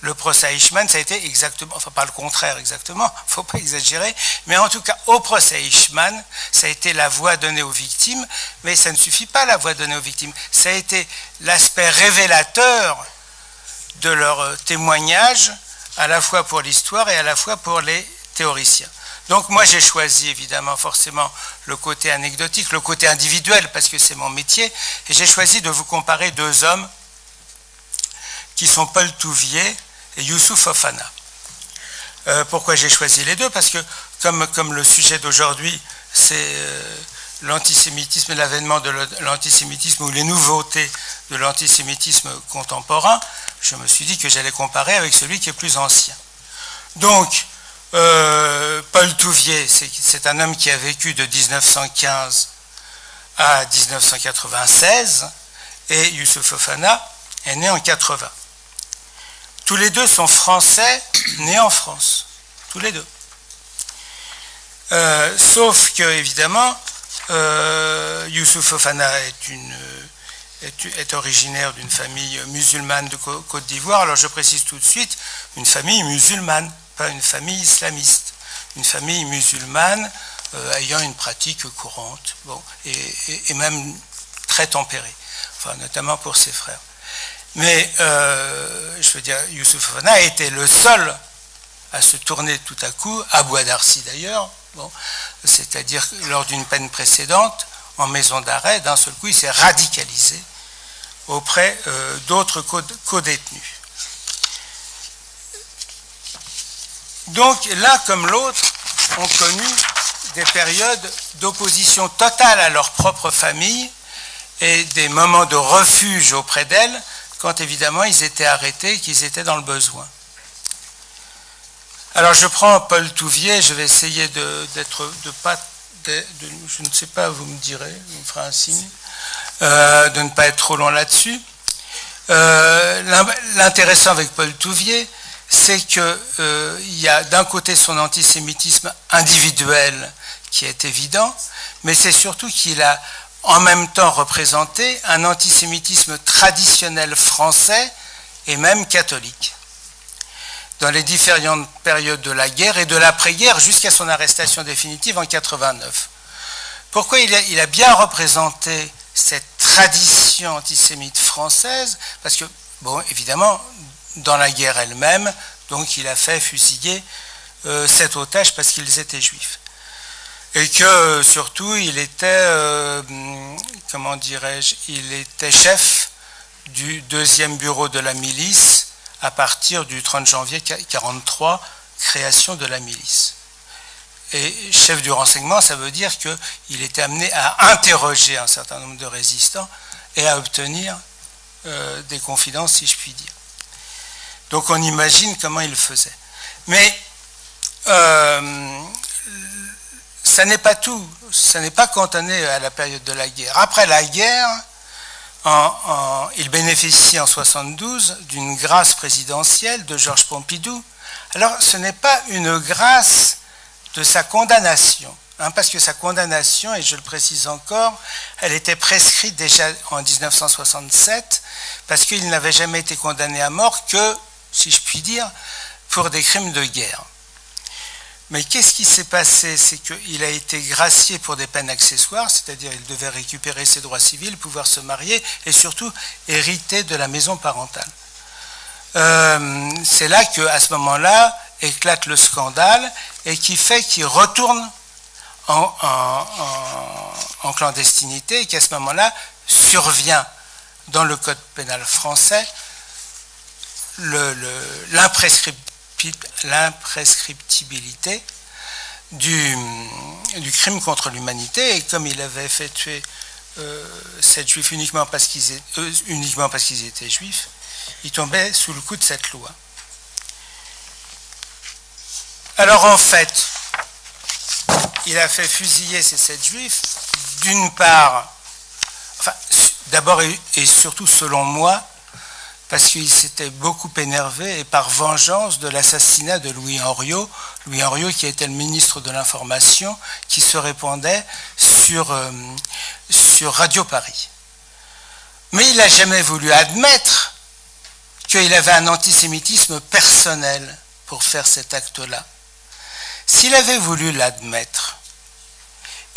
Le procès Eichmann, ça a été exactement, enfin pas le contraire exactement, il ne faut pas exagérer, mais en tout cas au procès Eichmann, ça a été la voix donnée aux victimes, mais ça ne suffit pas la voix donnée aux victimes, ça a été l'aspect révélateur de leur témoignage à la fois pour l'histoire et à la fois pour les théoriciens. Donc moi j'ai choisi évidemment forcément le côté anecdotique, le côté individuel parce que c'est mon métier, et j'ai choisi de vous comparer deux hommes qui sont Paul Touvier et Youssouf Fofana. Pourquoi j'ai choisi les deux? Parce que comme le sujet d'aujourd'hui c'est l'antisémitisme, l'avènement de l'antisémitisme ou les nouveautés de l'antisémitisme contemporain, je me suis dit que j'allais comparer avec celui qui est plus ancien. Donc, Paul Touvier, c'est un homme qui a vécu de 1915 à 1996, et Youssouf Fofana est né en 80. Tous les deux sont français, nés en France. Tous les deux. Sauf que, évidemment, Youssouf Fofana est originaire d'une famille musulmane de Côte d'Ivoire. Alors je précise tout de suite, une famille musulmane, pas une famille islamiste. Une famille musulmane ayant une pratique courante, bon, et même très tempérée, enfin, notamment pour ses frères. Mais, je veux dire, Youssouf Fofana a été le seul à se tourner tout à coup, à Bois d'Arcy d'ailleurs, bon, c'est-à-dire lors d'une peine précédente, en maison d'arrêt, d'un seul coup, il s'est radicalisé auprès d'autres co-détenus. Donc, l'un comme l'autre ont connu des périodes d'opposition totale à leur propre famille et des moments de refuge auprès d'elle, quand évidemment ils étaient arrêtés, qu'ils étaient dans le besoin. Alors je prends Paul Touvier, je vais essayer je ne sais pas, vous me direz, vous me ferez un signe, de ne pas être trop long là-dessus. L'intéressant avec Paul Touvier, c'est qu'il y a d'un côté son antisémitisme individuel qui est évident, mais c'est surtout qu'il a en même temps représenté un antisémitisme traditionnel français et même catholique, dans les différentes périodes de la guerre et de l'après-guerre jusqu'à son arrestation définitive en 89. Pourquoi il a bien représenté cette tradition antisémite française? Parce que, bon, évidemment, dans la guerre elle-même, donc il a fait fusiller 7 otages parce qu'ils étaient juifs. Et que, surtout, il était, comment dirais-je, il était chef du 2e bureau de la milice à partir du 30 janvier 1943, création de la milice. Et chef du renseignement, ça veut dire qu'il était amené à interroger un certain nombre de résistants et à obtenir des confidences, si je puis dire. Donc on imagine comment il faisait. Mais ça n'est pas tout, ça n'est pas cantonné à la période de la guerre. Après la guerre, il bénéficie en 1972 d'une grâce présidentielle de Georges Pompidou. Alors ce n'est pas une grâce de sa condamnation, parce que sa condamnation, et je le précise encore, elle était prescrite déjà en 1967, parce qu'il n'avait jamais été condamné à mort que, si je puis dire, pour des crimes de guerre. Mais qu'est-ce qui s'est passé? C'est qu'il a été gracié pour des peines accessoires, c'est-à-dire il devait récupérer ses droits civils, pouvoir se marier et surtout hériter de la maison parentale. C'est là qu'à ce moment-là éclate le scandale et qui fait qu'il retourne en clandestinité et qu'à ce moment-là survient dans le code pénal français l'imprescriptibilité du crime contre l'humanité, et comme il avait fait tuer 7 juifs uniquement parce qu'ils étaient juifs, il tombait sous le coup de cette loi. Alors en fait, il a fait fusiller ces 7 juifs, d'une part, enfin, d'abord et surtout selon moi, parce qu'il s'était beaucoup énervé et par vengeance de l'assassinat de Louis Henriot. Louis Henriot qui était le ministre de l'Information, qui se répandait sur Radio Paris. Mais il n'a jamais voulu admettre qu'il avait un antisémitisme personnel pour faire cet acte-là. S'il avait voulu l'admettre,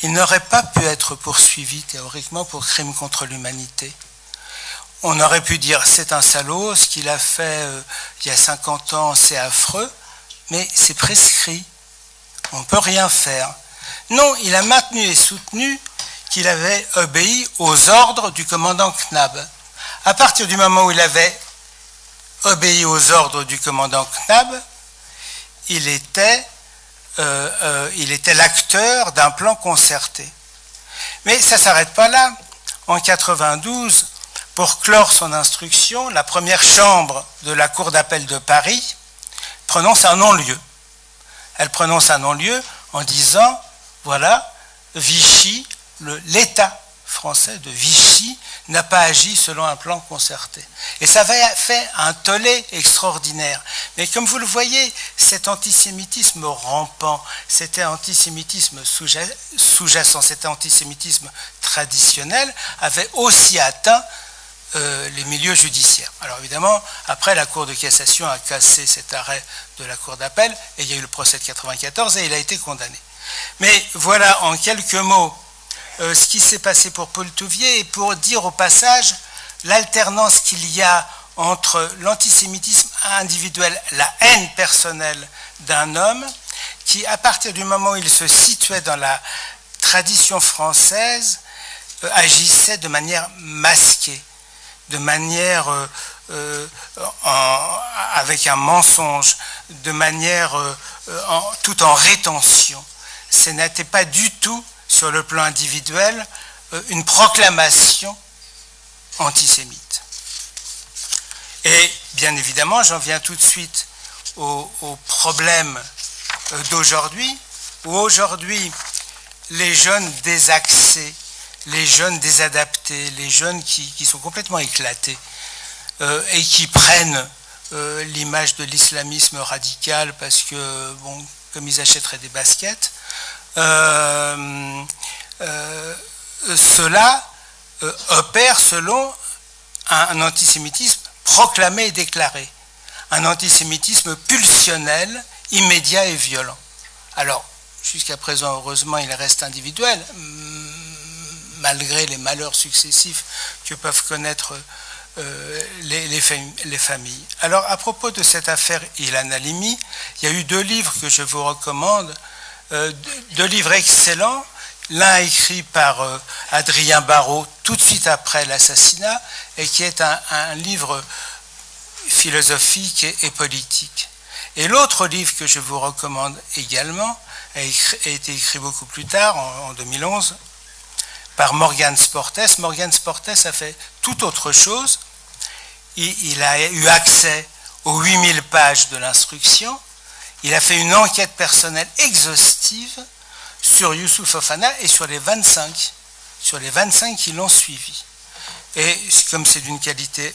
il n'aurait pas pu être poursuivi théoriquement pour crime contre l'humanité. On aurait pu dire c'est un salaud, ce qu'il a fait il y a 50 ans c'est affreux, mais c'est prescrit, on ne peut rien faire. Non, il a maintenu et soutenu qu'il avait obéi aux ordres du commandant Knab. À partir du moment où il avait obéi aux ordres du commandant Knab, il était l'acteur d'un plan concerté. Mais ça ne s'arrête pas là. En 92, pour clore son instruction, la première chambre de la Cour d'appel de Paris prononce un non-lieu. Elle prononce un non-lieu en disant, voilà, Vichy, l'État français de Vichy n'a pas agi selon un plan concerté. Et ça avait fait un tollé extraordinaire. Mais comme vous le voyez, cet antisémitisme rampant, cet antisémitisme sous-jacent, cet antisémitisme traditionnel avait aussi atteint les milieux judiciaires. Alors évidemment, après la Cour de cassation a cassé cet arrêt de la Cour d'appel et il y a eu le procès de 94 et il a été condamné. Mais voilà en quelques mots ce qui s'est passé pour Paul Touvier et pour dire au passage l'alternance qu'il y a entre l'antisémitisme individuel, la haine personnelle d'un homme qui, à partir du moment où il se situait dans la tradition française, agissait de manière masquée, de manière avec un mensonge, de manière tout en rétention. Ce n'était pas du tout, sur le plan individuel, une proclamation antisémite. Et bien évidemment, j'en viens tout de suite au problème d'aujourd'hui, où aujourd'hui, les jeunes désaxés, les jeunes désadaptés, les jeunes qui sont complètement éclatés et qui prennent l'image de l'islamisme radical parce que, bon, comme ils achèteraient des baskets, cela opère selon un antisémitisme proclamé et déclaré, un antisémitisme pulsionnel, immédiat et violent. Alors, jusqu'à présent, heureusement, il reste individuel, malgré les malheurs successifs que peuvent connaître les familles. Alors, à propos de cette affaire Ilan Halimi, il y a eu 2 livres que je vous recommande, 2 livres excellents, l'un écrit par Adrien Barrault tout de suite après l'assassinat, et qui est un livre philosophique et politique. Et l'autre livre que je vous recommande également a été écrit beaucoup plus tard, en 2011, par Morgan Sportes. Morgan Sportes a fait tout autre chose. Il a eu accès aux 8000 pages de l'instruction. Il a fait une enquête personnelle exhaustive sur Youssouf Fofana et sur les 25 qui l'ont suivi. Et comme c'est d'une qualité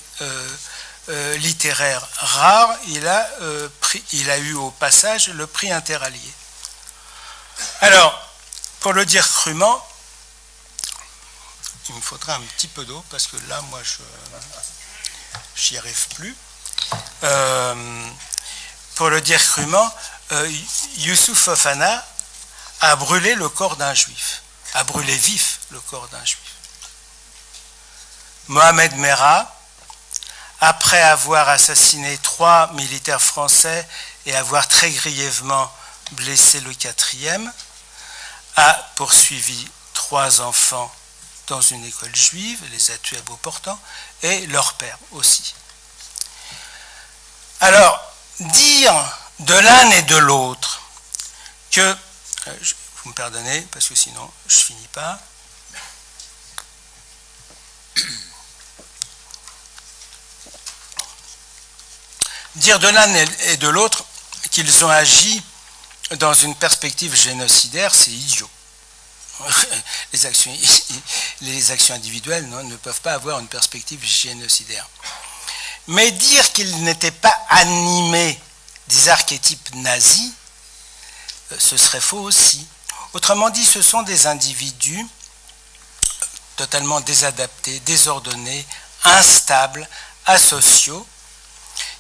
littéraire rare, il a eu au passage le prix Interallié. Alors, pour le dire crûment, il me faudra un petit peu d'eau parce que là, moi, j'y arrive plus. Pour le dire crûment, Youssouf Fofana a brûlé le corps d'un juif, a brûlé vif le corps d'un juif. Mohamed Merah, après avoir assassiné 3 militaires français et avoir très grièvement blessé le 4e, a poursuivi 3 enfants dans une école juive, les a tués à bout portant, et leur père aussi. Alors, dire de l'un et de l'autre que, vous me pardonnez parce que sinon je ne finis pas, dire de l'un et de l'autre qu'ils ont agi dans une perspective génocidaire, c'est idiot. Les actions individuelles ne peuvent pas avoir une perspective génocidaire. Mais dire qu'ils n'étaient pas animés des archétypes nazis, ce serait faux aussi. Autrement dit, ce sont des individus totalement désadaptés, désordonnés, instables, asociaux,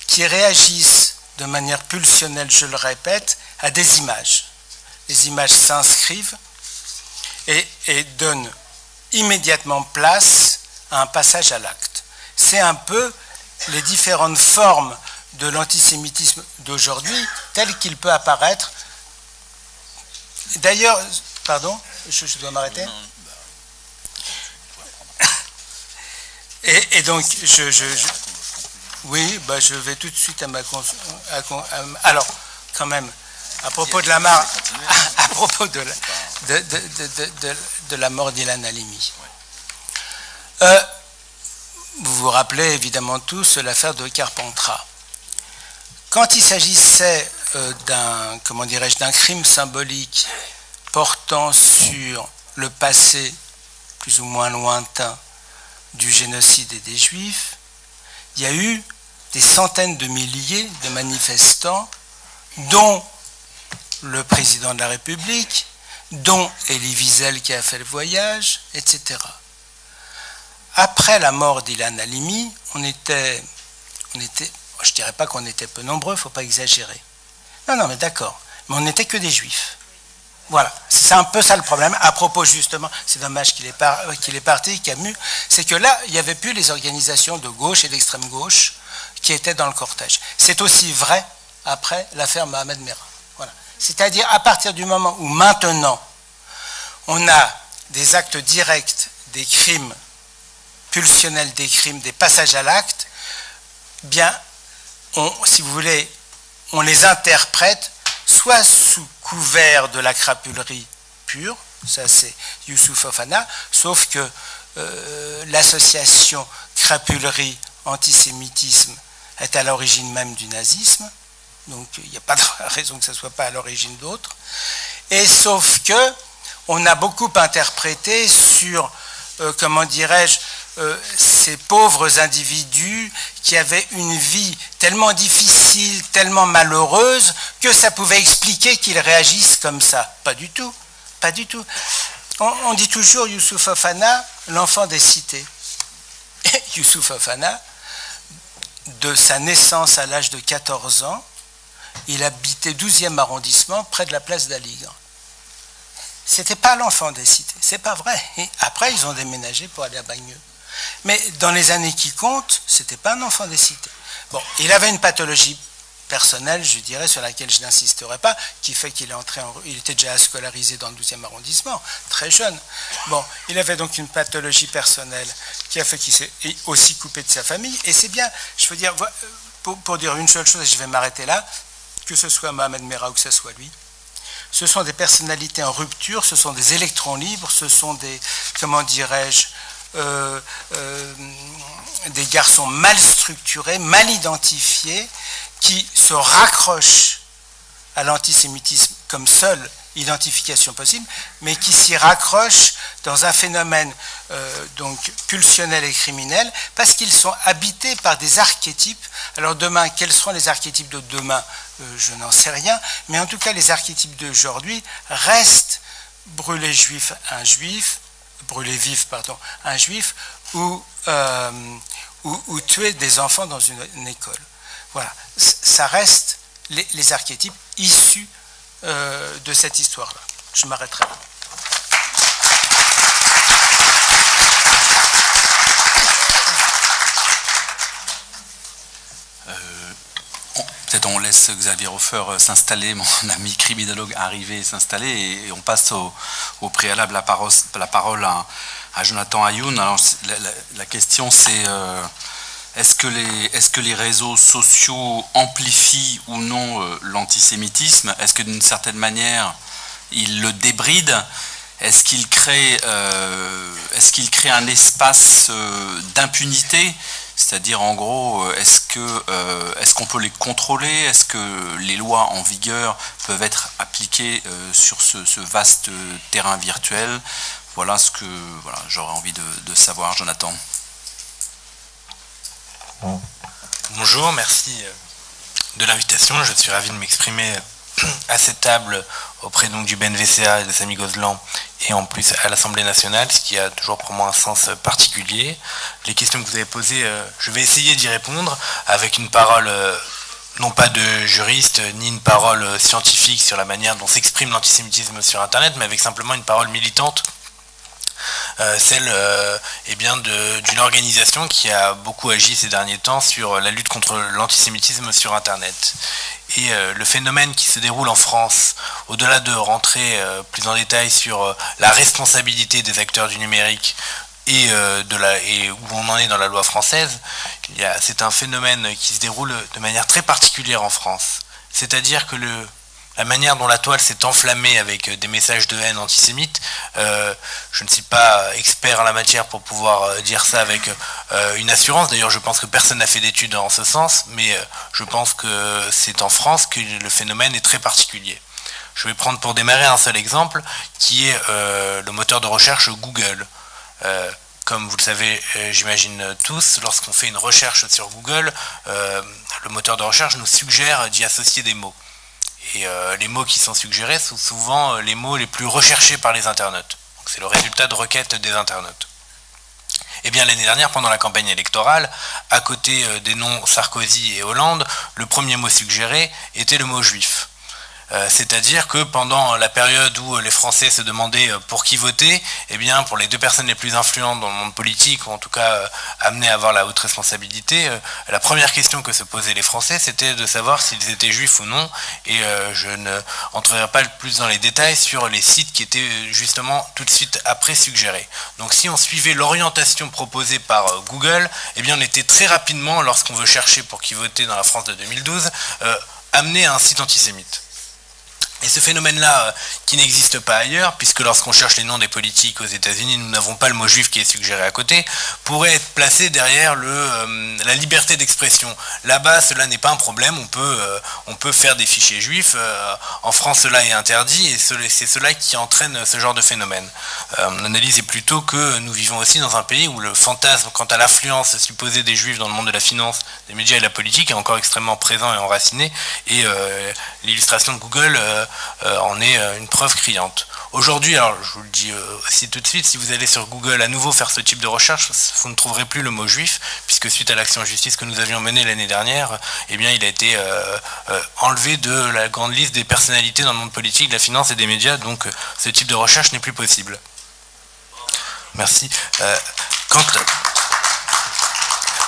qui réagissent de manière pulsionnelle, je le répète, à des images. Les images s'inscrivent et donnent immédiatement place à un passage à l'acte. c'est un peu les différentes formes de l'antisémitisme d'aujourd'hui, tel qu'il peut apparaître. D'ailleurs, pardon, je dois m'arrêter. Et donc, oui, bah, je vais tout de suite à ma... alors, quand même, à propos de la à propos de la mort d'Ilan Halimi. Vous vous rappelez évidemment tous l'affaire de Carpentras. Quand il s'agissait d'un, comment dirais-je, d'un crime symbolique portant sur le passé plus ou moins lointain du génocide et des Juifs, il y a eu des centaines de milliers de manifestants, dont le président de la République, dont Elie Wiesel qui a fait le voyage, etc. Après la mort d'Ilan Halimi, on était, je dirais pas qu'on était peu nombreux, il ne faut pas exagérer. Non, mais d'accord, mais on n'était que des Juifs. Voilà, c'est un peu ça le problème. À propos justement, c'est dommage qu'il est parti, Camus, c'est que là, il n'y avait plus les organisations de gauche et d'extrême gauche qui étaient dans le cortège. C'est aussi vrai après l'affaire Mohamed Merah. Voilà. C'est-à-dire à partir du moment où maintenant, on a des actes directs, des crimes pulsionnels, des crimes, des passages à l'acte, bien, si vous voulez, on les interprète soit sous couvert de la crapulerie pure, ça c'est Youssouf Fofana, sauf que l'association crapulerie-antisémitisme est à l'origine même du nazisme, donc il n'y a pas de raison que ça ne soit pas à l'origine d'autres, et sauf que on a beaucoup interprété sur, comment dirais-je, ces pauvres individus qui avaient une vie tellement difficile, tellement malheureuse, que ça pouvait expliquer qu'ils réagissent comme ça. Pas du tout, pas du tout. On dit toujours Youssouf Fofana, l'enfant des cités. Youssouf Fofana, de sa naissance à l'âge de 14 ans, il habitait 12e arrondissement, près de la place d'Aligre. C'était pas l'enfant des cités, c'est pas vrai. Et après, ils ont déménagé pour aller à Bagneux. Mais dans les années qui comptent, c'était pas un enfant des cités. Bon, il avait une pathologie personnelle, je dirais, sur laquelle je n'insisterai pas, qui fait qu'il est entré il était déjà scolarisé dans le 12e arrondissement, très jeune. Bon, il avait donc une pathologie personnelle qui a fait qu'il s'est aussi coupé de sa famille. Et c'est bien, je veux dire, pour dire une seule chose, et je vais m'arrêter là, que ce soit Mohamed Merah ou que ce soit lui, ce sont des personnalités en rupture, ce sont des électrons libres, ce sont des, comment dirais-je, des garçons mal structurés, mal identifiés, qui se raccrochent à l'antisémitisme comme seule identification possible, mais qui s'y raccrochent dans un phénomène donc pulsionnel et criminel, parce qu'ils sont habités par des archétypes. Alors demain, quels seront les archétypes de demain? Je n'en sais rien, mais en tout cas les archétypes d'aujourd'hui restent brûler juif un juif, brûler vif, pardon, un juif, ou tuer des enfants dans une école. Voilà, ça reste les archétypes issus de cette histoire-là. Je m'arrêterai là. Peut-être on laisse Xavier Hofer s'installer, mon ami criminologue arriver et s'installer, et on passe au préalable la parole à Jonathan Ayoun. Alors la question c'est est-ce que les réseaux sociaux amplifient ou non l'antisémitisme? Est-ce que d'une certaine manière ils le débrident? Est-ce qu'ils créent un espace d'impunité? C'est-à-dire, en gros, est-ce qu'on peut les contrôler? Est-ce que les lois en vigueur peuvent être appliquées sur ce vaste terrain virtuel? Voilà ce que j'aurais envie de savoir, Jonathan. Bonjour, merci de l'invitation. Je suis ravi de m'exprimer à cette table auprès donc du BNVCA et de Samy Gozlan, et en plus à l'Assemblée nationale, ce qui a toujours pour moi un sens particulier. Les questions que vous avez posées, je vais essayer d'y répondre avec une parole non pas de juriste, ni une parole scientifique sur la manière dont s'exprime l'antisémitisme sur Internet, mais avec simplement une parole militante celle d'une organisation qui a beaucoup agi ces derniers temps sur la lutte contre l'antisémitisme sur Internet. Et le phénomène qui se déroule en France, au-delà de rentrer plus en détail sur la responsabilité des acteurs du numérique et où on en est dans la loi française, c'est un phénomène qui se déroule de manière très particulière en France. C'est-à-dire que la manière dont la toile s'est enflammée avec des messages de haine antisémites, je ne suis pas expert en la matière pour pouvoir dire ça avec une assurance. D'ailleurs, je pense que personne n'a fait d'études en ce sens, mais je pense que c'est en France que le phénomène est très particulier. Je vais prendre pour démarrer un seul exemple, qui est le moteur de recherche Google. Comme vous le savez, j'imagine tous, lorsqu'on fait une recherche sur Google, le moteur de recherche nous suggère d'y associer des mots. Et les mots qui sont suggérés sont souvent les mots les plus recherchés par les internautes. C'est le résultat de requêtes des internautes. Et bien l'année dernière, pendant la campagne électorale, à côté des noms Sarkozy et Hollande, le premier mot suggéré était le mot juif. C'est-à-dire que pendant la période où les Français se demandaient pour qui voter, eh bien pour les deux personnes les plus influentes dans le monde politique, ou en tout cas amenées à avoir la haute responsabilité, la première question que se posaient les Français, c'était de savoir s'ils étaient juifs ou non, et je ne entrerai pas plus dans les détails sur les sites qui étaient justement tout de suite après suggérés. Donc si on suivait l'orientation proposée par Google, eh bien on était très rapidement, lorsqu'on veut chercher pour qui voter dans la France de 2012, amené à un site antisémite. Et ce phénomène-là, qui n'existe pas ailleurs, puisque lorsqu'on cherche les noms des politiques aux États-Unis, nous n'avons pas le mot juif qui est suggéré à côté, pourrait être placé derrière la liberté d'expression. Là-bas, cela n'est pas un problème, on peut faire des fichiers juifs. En France, cela est interdit, et c'est cela qui entraîne ce genre de phénomène. Mon analyse est plutôt que nous vivons aussi dans un pays où le fantasme quant à l'influence supposée des juifs dans le monde de la finance, des médias et de la politique est encore extrêmement présent et enraciné, et l'illustration de Google en est une preuve criante. Aujourd'hui, alors je vous le dis aussi tout de suite, si vous allez sur Google à nouveau faire ce type de recherche, vous ne trouverez plus le mot juif, puisque suite à l'action en justice que nous avions menée l'année dernière, eh bien il a été enlevé de la grande liste des personnalités dans le monde politique, de la finance et des médias, donc ce type de recherche n'est plus possible. Merci.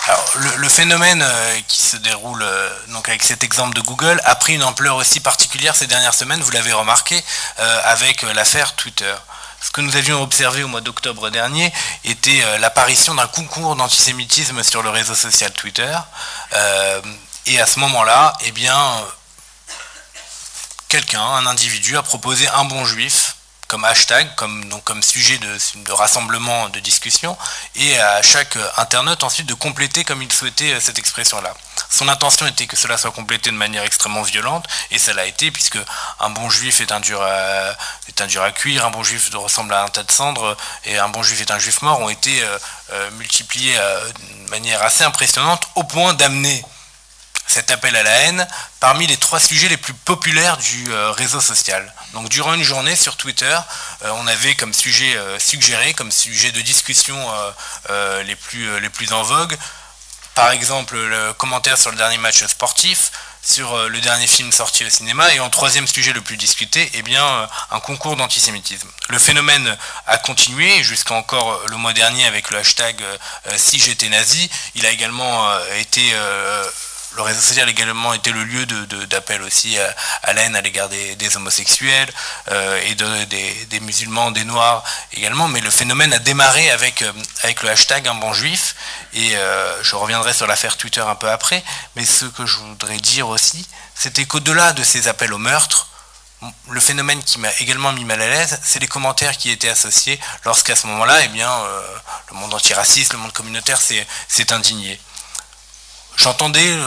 Alors, le phénomène qui se déroule donc avec cet exemple de Google a pris une ampleur aussi particulière ces dernières semaines, vous l'avez remarqué, avec l'affaire Twitter. Ce que nous avions observé au mois d'octobre dernier était l'apparition d'un concours d'antisémitisme sur le réseau social Twitter. Et à ce moment-là, eh bien, un individu, a proposé un bon juif comme hashtag, comme sujet de rassemblement, de discussion, et à chaque internaute ensuite de compléter comme il souhaitait cette expression-là. Son intention était que cela soit complété de manière extrêmement violente, et ça l'a été, puisque un bon juif est un dur à cuire, un bon juif ressemble à un tas de cendres, et un bon juif est un juif mort, ont été multipliés de manière assez impressionnante, au point d'amener cet appel à la haine parmi les 3 sujets les plus populaires du réseau social. Donc durant une journée sur Twitter, on avait comme sujet suggéré, comme sujet de discussion les plus en vogue, par exemple le commentaire sur le dernier match sportif, sur le dernier film sorti au cinéma, et en 3e sujet le plus discuté, eh bien, un concours d'antisémitisme. Le phénomène a continué jusqu'à encore le mois dernier avec le hashtag si j'étais nazi. Il a également été le réseau social a également été le lieu d'appel aussi à la haine à l'égard des homosexuels et des musulmans, des noirs également, mais le phénomène a démarré avec le hashtag un bon juif, et je reviendrai sur l'affaire Twitter un peu après, mais ce que je voudrais dire aussi, c'était qu'au-delà de ces appels au meurtre, le phénomène qui m'a également mis mal à l'aise, c'est les commentaires qui étaient associés lorsqu'à ce moment-là, eh bien, le monde antiraciste, le monde communautaire s'est indigné. J'entendais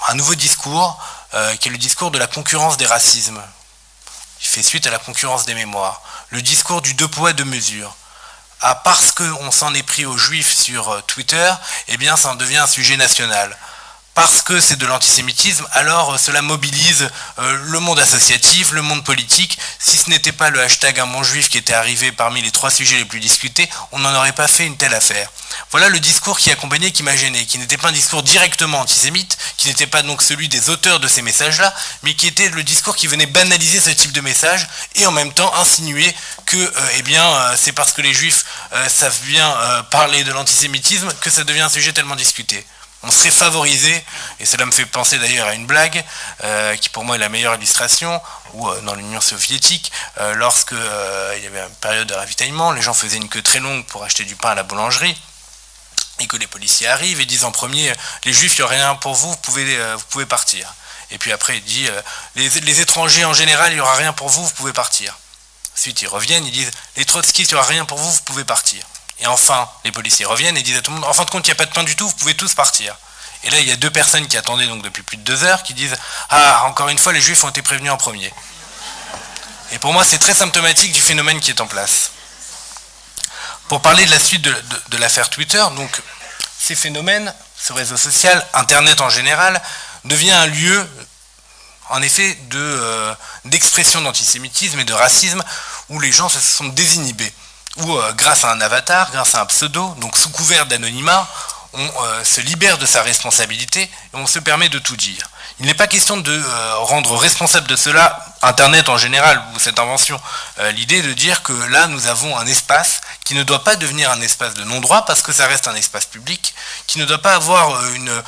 un nouveau discours, qui est le discours de la concurrence des racismes. Il fait suite à la concurrence des mémoires. Le discours du 2 poids 2 mesures. Ah, parce qu'on s'en est pris aux juifs sur Twitter, eh bien ça en devient un sujet national. Parce que c'est de l'antisémitisme, alors cela mobilise le monde associatif, le monde politique. Si ce n'était pas le hashtag un bon juif qui était arrivé parmi les 3 sujets les plus discutés, on n'en aurait pas fait une telle affaire. Voilà le discours qui accompagnait, qui m'a gêné, qui n'était pas un discours directement antisémite, qui n'était pas donc celui des auteurs de ces messages-là, mais qui était le discours qui venait banaliser ce type de message et en même temps insinuer que c'est parce que les juifs savent bien parler de l'antisémitisme que ça devient un sujet tellement discuté. On serait favorisé, et cela me fait penser d'ailleurs à une blague, qui pour moi est la meilleure illustration, où dans l'Union soviétique, lorsque il y avait une période de ravitaillement, les gens faisaient une queue très longue pour acheter du pain à la boulangerie, et que les policiers arrivent et disent en premier, les juifs, il n'y a rien pour vous, vous pouvez partir. Et puis après, il dit, les étrangers en général, il n'y aura rien pour vous, vous pouvez partir. Ensuite, ils reviennent, ils disent, les trotskistes, il n'y aura rien pour vous, vous pouvez partir. Et enfin, les policiers reviennent et disent à tout le monde, en fin de compte, il n'y a pas de pain du tout, vous pouvez tous partir. Et là, il y a deux personnes qui attendaient donc depuis plus de 2 heures, qui disent, ah, encore une fois, les juifs ont été prévenus en premier. Et pour moi, c'est très symptomatique du phénomène qui est en place. Pour parler de la suite de l'affaire Twitter, donc, ces phénomènes, ce réseau social, Internet en général, devient un lieu, en effet, d'expression d'antisémitisme et de racisme, où les gens se sont désinhibés. Où grâce à un avatar, grâce à un pseudo, donc sous couvert d'anonymat, on se libère de sa responsabilité et on se permet de tout dire. Il n'est pas question de rendre responsable de cela Internet en général, ou cette invention. L'idée de dire que là, nous avons un espace qui ne doit pas devenir un espace de non-droit parce que ça reste un espace public, qui ne doit pas avoir une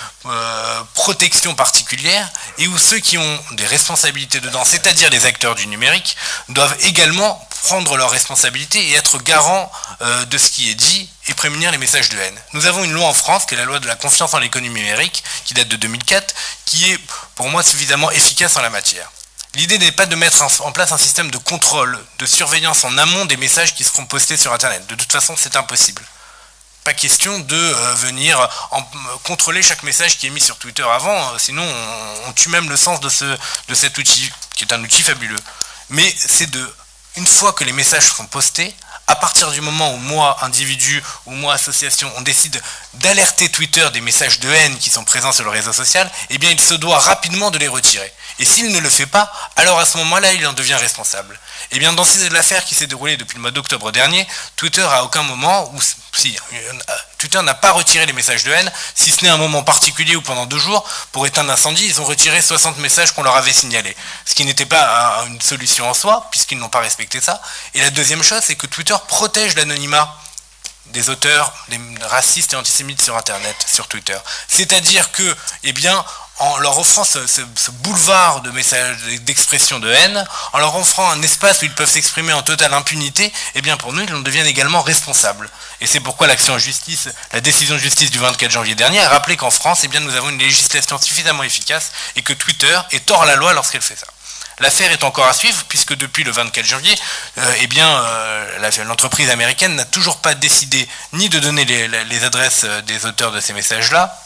protection particulière, et où ceux qui ont des responsabilités dedans, c'est-à-dire les acteurs du numérique, doivent également prendre leurs responsabilités et être garants de ce qui est dit et prémunir les messages de haine. Nous avons une loi en France, qui est la loi de la confiance en l'économie numérique, qui date de 2004, qui est pour moi suffisamment efficace en la matière. L'idée n'est pas de mettre en place un système de contrôle, de surveillance en amont des messages qui seront postés sur Internet. De toute façon, c'est impossible. Pas question de venir contrôler chaque message qui est mis sur Twitter avant, sinon on tue même le sens de cet outil, qui est un outil fabuleux. Mais c'est une fois que les messages sont postés, à partir du moment où moi, individu, ou moi, association, on décide d'alerter Twitter des messages de haine qui sont présents sur le réseau social, eh bien il se doit rapidement de les retirer. Et s'il ne le fait pas, alors à ce moment-là, il en devient responsable. Eh bien dans l'affaire qui s'est déroulée depuis le mois d'octobre dernier, Twitter à aucun moment, Twitter n'a pas retiré les messages de haine, si ce n'est un moment particulier où pendant 2 jours, pour éteindre l'incendie, ils ont retiré 60 messages qu'on leur avait signalés. Ce qui n'était pas une solution en soi, puisqu'ils n'ont pas respecté ça. Et la deuxième chose, c'est que Twitter protège l'anonymat des auteurs des racistes et antisémites sur Internet, sur Twitter. C'est-à-dire que, en leur offrant ce boulevard de messages d'expression de haine, en leur offrant un espace où ils peuvent s'exprimer en totale impunité, pour nous, ils en deviennent également responsables. Et c'est pourquoi l'action en justice, la décision de justice du 24 janvier dernier a rappelé qu'en France, nous avons une législation suffisamment efficace et que Twitter est hors la loi lorsqu'elle fait ça. L'affaire est encore à suivre, puisque depuis le 24 janvier, l'entreprise américaine n'a toujours pas décidé ni de donner les adresses des auteurs de ces messages-là,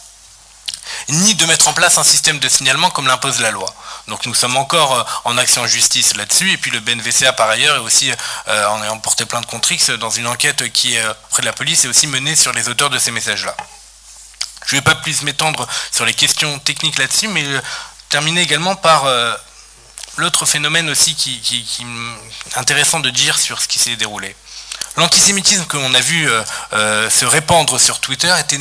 ni de mettre en place un système de signalement comme l'impose la loi. Donc nous sommes encore en action en justice là-dessus, et puis le BNVCA par ailleurs est aussi en ayant porté plainte contre X dans une enquête qui est auprès de la police et aussi menée sur les auteurs de ces messages-là. Je ne vais pas plus m'étendre sur les questions techniques là-dessus, mais terminer également par l'autre phénomène aussi qui est intéressant de dire sur ce qui s'est déroulé. L'antisémitisme que l'on a vu se répandre sur Twitter était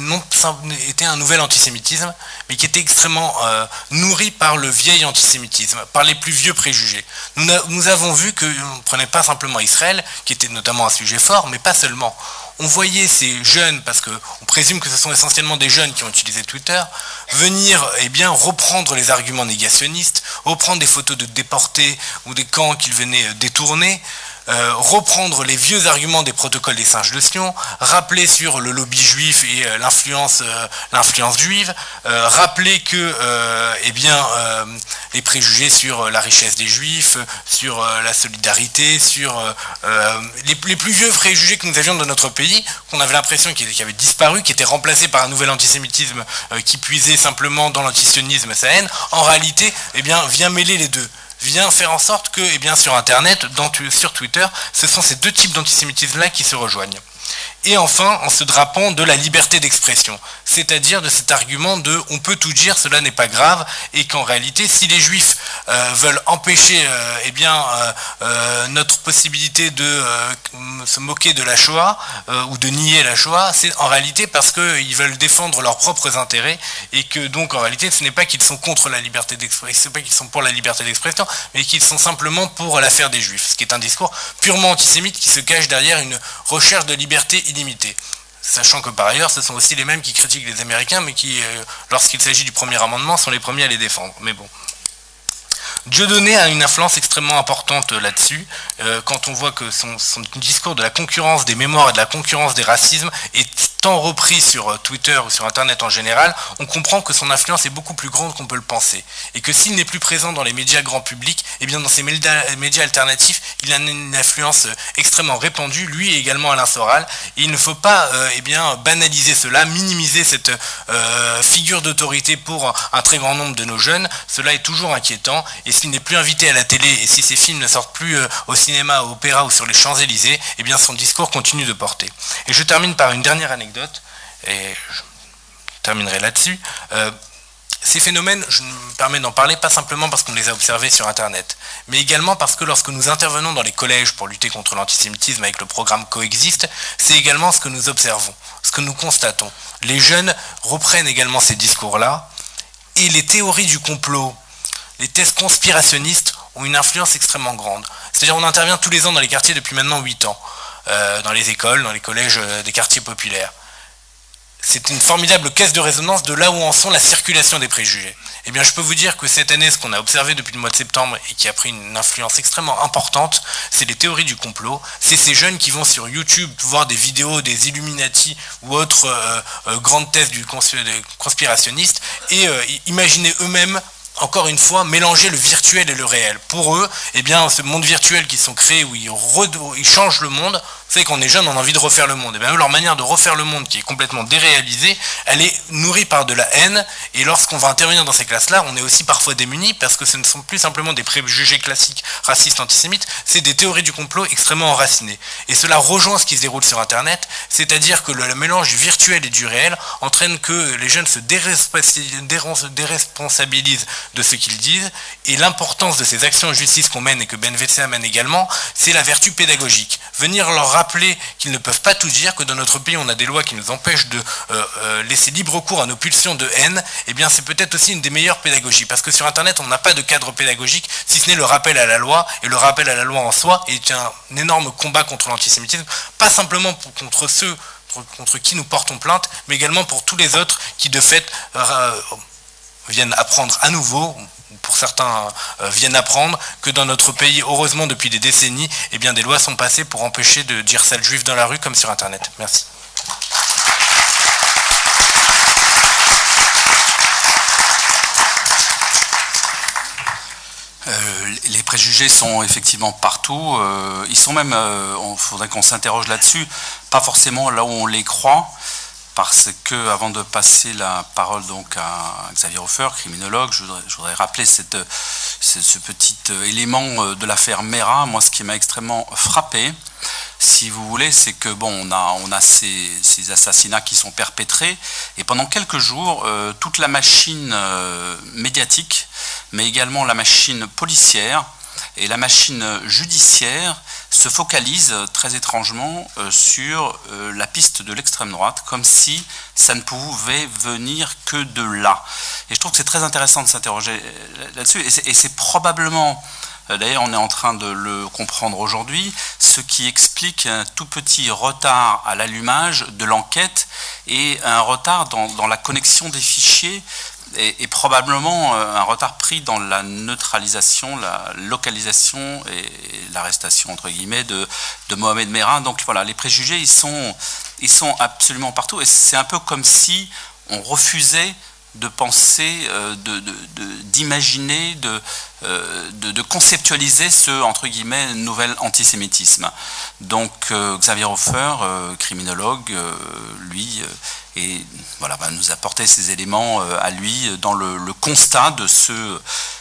un nouvel antisémitisme, mais qui était extrêmement nourri par le vieil antisémitisme, par les plus vieux préjugés. Nous avons vu qu'on ne prenait pas simplement Israël, qui était notamment un sujet fort, mais pas seulement. On voyait ces jeunes, parce qu'on présume que ce sont essentiellement des jeunes qui ont utilisé Twitter, venir reprendre les arguments négationnistes, reprendre des photos de déportés ou des camps qu'ils venaient détourner, reprendre les vieux arguments des protocoles des singes de Sion, rappeler sur le lobby juif et l'influence juive, rappeler que les préjugés sur la richesse des juifs, sur la solidarité, sur les plus vieux préjugés que nous avions dans notre pays, qu'on avait l'impression qu'ils avaient disparu, qui étaient remplacés par un nouvel antisémitisme qui puisait simplement dans l'antisionisme sa haine, en réalité vient mêler les deux. Vient faire en sorte que, sur Internet, sur Twitter, ce sont ces deux types d'antisémitisme-là qui se rejoignent. Et enfin, en se drapant de la liberté d'expression, c'est-à-dire de cet argument de on peut tout dire, cela n'est pas grave, et qu'en réalité, si les juifs veulent empêcher notre possibilité de se moquer de la Shoah ou de nier la Shoah, c'est en réalité parce qu'ils veulent défendre leurs propres intérêts, et que donc en réalité, ce n'est pas qu'ils sont contre la liberté d'expression, ce n'est pas qu'ils sont pour la liberté d'expression, mais qu'ils sont simplement pour l'affaire des juifs, ce qui est un discours purement antisémite qui se cache derrière une recherche de liberté illimitée. Sachant que par ailleurs, ce sont aussi les mêmes qui critiquent les Américains, mais qui, lorsqu'il s'agit du premier amendement, sont les premiers à les défendre. Mais bon. Dieudonné a une influence extrêmement importante là-dessus, quand on voit que son discours de la concurrence des mémoires et de la concurrence des racismes est tant repris sur Twitter ou sur Internet en général, on comprend que son influence est beaucoup plus grande qu'on peut le penser. Et que s'il n'est plus présent dans les médias grand public, eh bien dans ces médias alternatifs, il a une influence extrêmement répandue, lui et également Alain Soral. Et il ne faut pas banaliser cela, minimiser cette figure d'autorité pour un très grand nombre de nos jeunes. Cela est toujours inquiétant. Et s'il n'est plus invité à la télé, et si ses films ne sortent plus au cinéma, au opéra ou sur les Champs-Élysées, eh bien son discours continue de porter. Et je termine par une dernière anecdote, et je terminerai là-dessus. Ces phénomènes, je me permets d'en parler pas simplement parce qu'on les a observés sur Internet, mais également parce que lorsque nous intervenons dans les collèges pour lutter contre l'antisémitisme avec le programme Coexiste, c'est également ce que nous observons, ce que nous constatons. Les jeunes reprennent également ces discours-là, et les théories du complot, les thèses conspirationnistes ont une influence extrêmement grande. C'est-à-dire on intervient tous les ans dans les quartiers depuis maintenant 8 ans, dans les écoles, dans les collèges des quartiers populaires. C'est une formidable caisse de résonance de là où en sont la circulation des préjugés. Eh bien je peux vous dire que cette année, ce qu'on a observé depuis le mois de septembre et qui a pris une influence extrêmement importante, c'est les théories du complot. C'est ces jeunes qui vont sur YouTube voir des vidéos des Illuminati ou autres grandes thèses des conspirationnistes et imaginer eux-mêmes, encore une fois, mélanger le virtuel et le réel. Pour eux, eh bien, ce monde virtuel qu'ils sont créés, où ils changent le monde, vous savez, quand on est jeune, on a envie de refaire le monde. Et bien, eux, leur manière de refaire le monde, qui est complètement déréalisée, elle est nourrie par de la haine, et lorsqu'on va intervenir dans ces classes-là, on est aussi parfois démunis, parce que ce ne sont plus simplement des préjugés classiques racistes antisémites, c'est des théories du complot extrêmement enracinées. Et cela rejoint ce qui se déroule sur Internet, c'est-à-dire que le mélange du virtuel et du réel entraîne que les jeunes se déresponsabilisent de ce qu'ils disent, et l'importance de ces actions en justice qu'on mène et que BNVCA mène également, c'est la vertu pédagogique. Venir leur rappeler qu'ils ne peuvent pas tout dire, que dans notre pays on a des lois qui nous empêchent de laisser libre cours à nos pulsions de haine, eh bien c'est peut-être aussi une des meilleures pédagogies, parce que sur Internet on n'a pas de cadre pédagogique, si ce n'est le rappel à la loi, et le rappel à la loi en soi est un énorme combat contre l'antisémitisme, pas simplement contre ceux contre qui nous portons plainte, mais également pour tous les autres qui de fait viennent apprendre à nouveau, pour certains viennent apprendre que dans notre pays, heureusement depuis des décennies, eh bien, des lois sont passées pour empêcher de dire sale juif dans la rue comme sur Internet. Merci. Les préjugés sont effectivement partout, ils sont même, il faudrait qu'on s'interroge là-dessus, pas forcément là où on les croit, parce que, avant de passer la parole donc à Xavier Hofer, criminologue, je voudrais rappeler ce petit élément de l'affaire Mera. Moi, ce qui m'a extrêmement frappé, si vous voulez, c'est que bon, on a ces assassinats qui sont perpétrés, et pendant quelques jours, toute la machine médiatique, mais également la machine policière et la machine judiciaire se focalise très étrangement sur la piste de l'extrême droite, comme si ça ne pouvait venir que de là. Et je trouve que c'est très intéressant de s'interroger là-dessus, et c'est probablement, d'ailleurs on est en train de le comprendre aujourd'hui, ce qui explique un tout petit retard à l'allumage de l'enquête et un retard dans la connexion des fichiers, et probablement un retard pris dans la neutralisation, la localisation et l'arrestation entre guillemets de Mohamed Merah. Donc voilà, les préjugés ils sont absolument partout, et c'est un peu comme si on refusait de penser, d'imaginer, de conceptualiser ce, entre guillemets, nouvel antisémitisme. Donc Xavier Hofer, criminologue, lui, et voilà, va nous apporter ces éléments à lui dans le constat de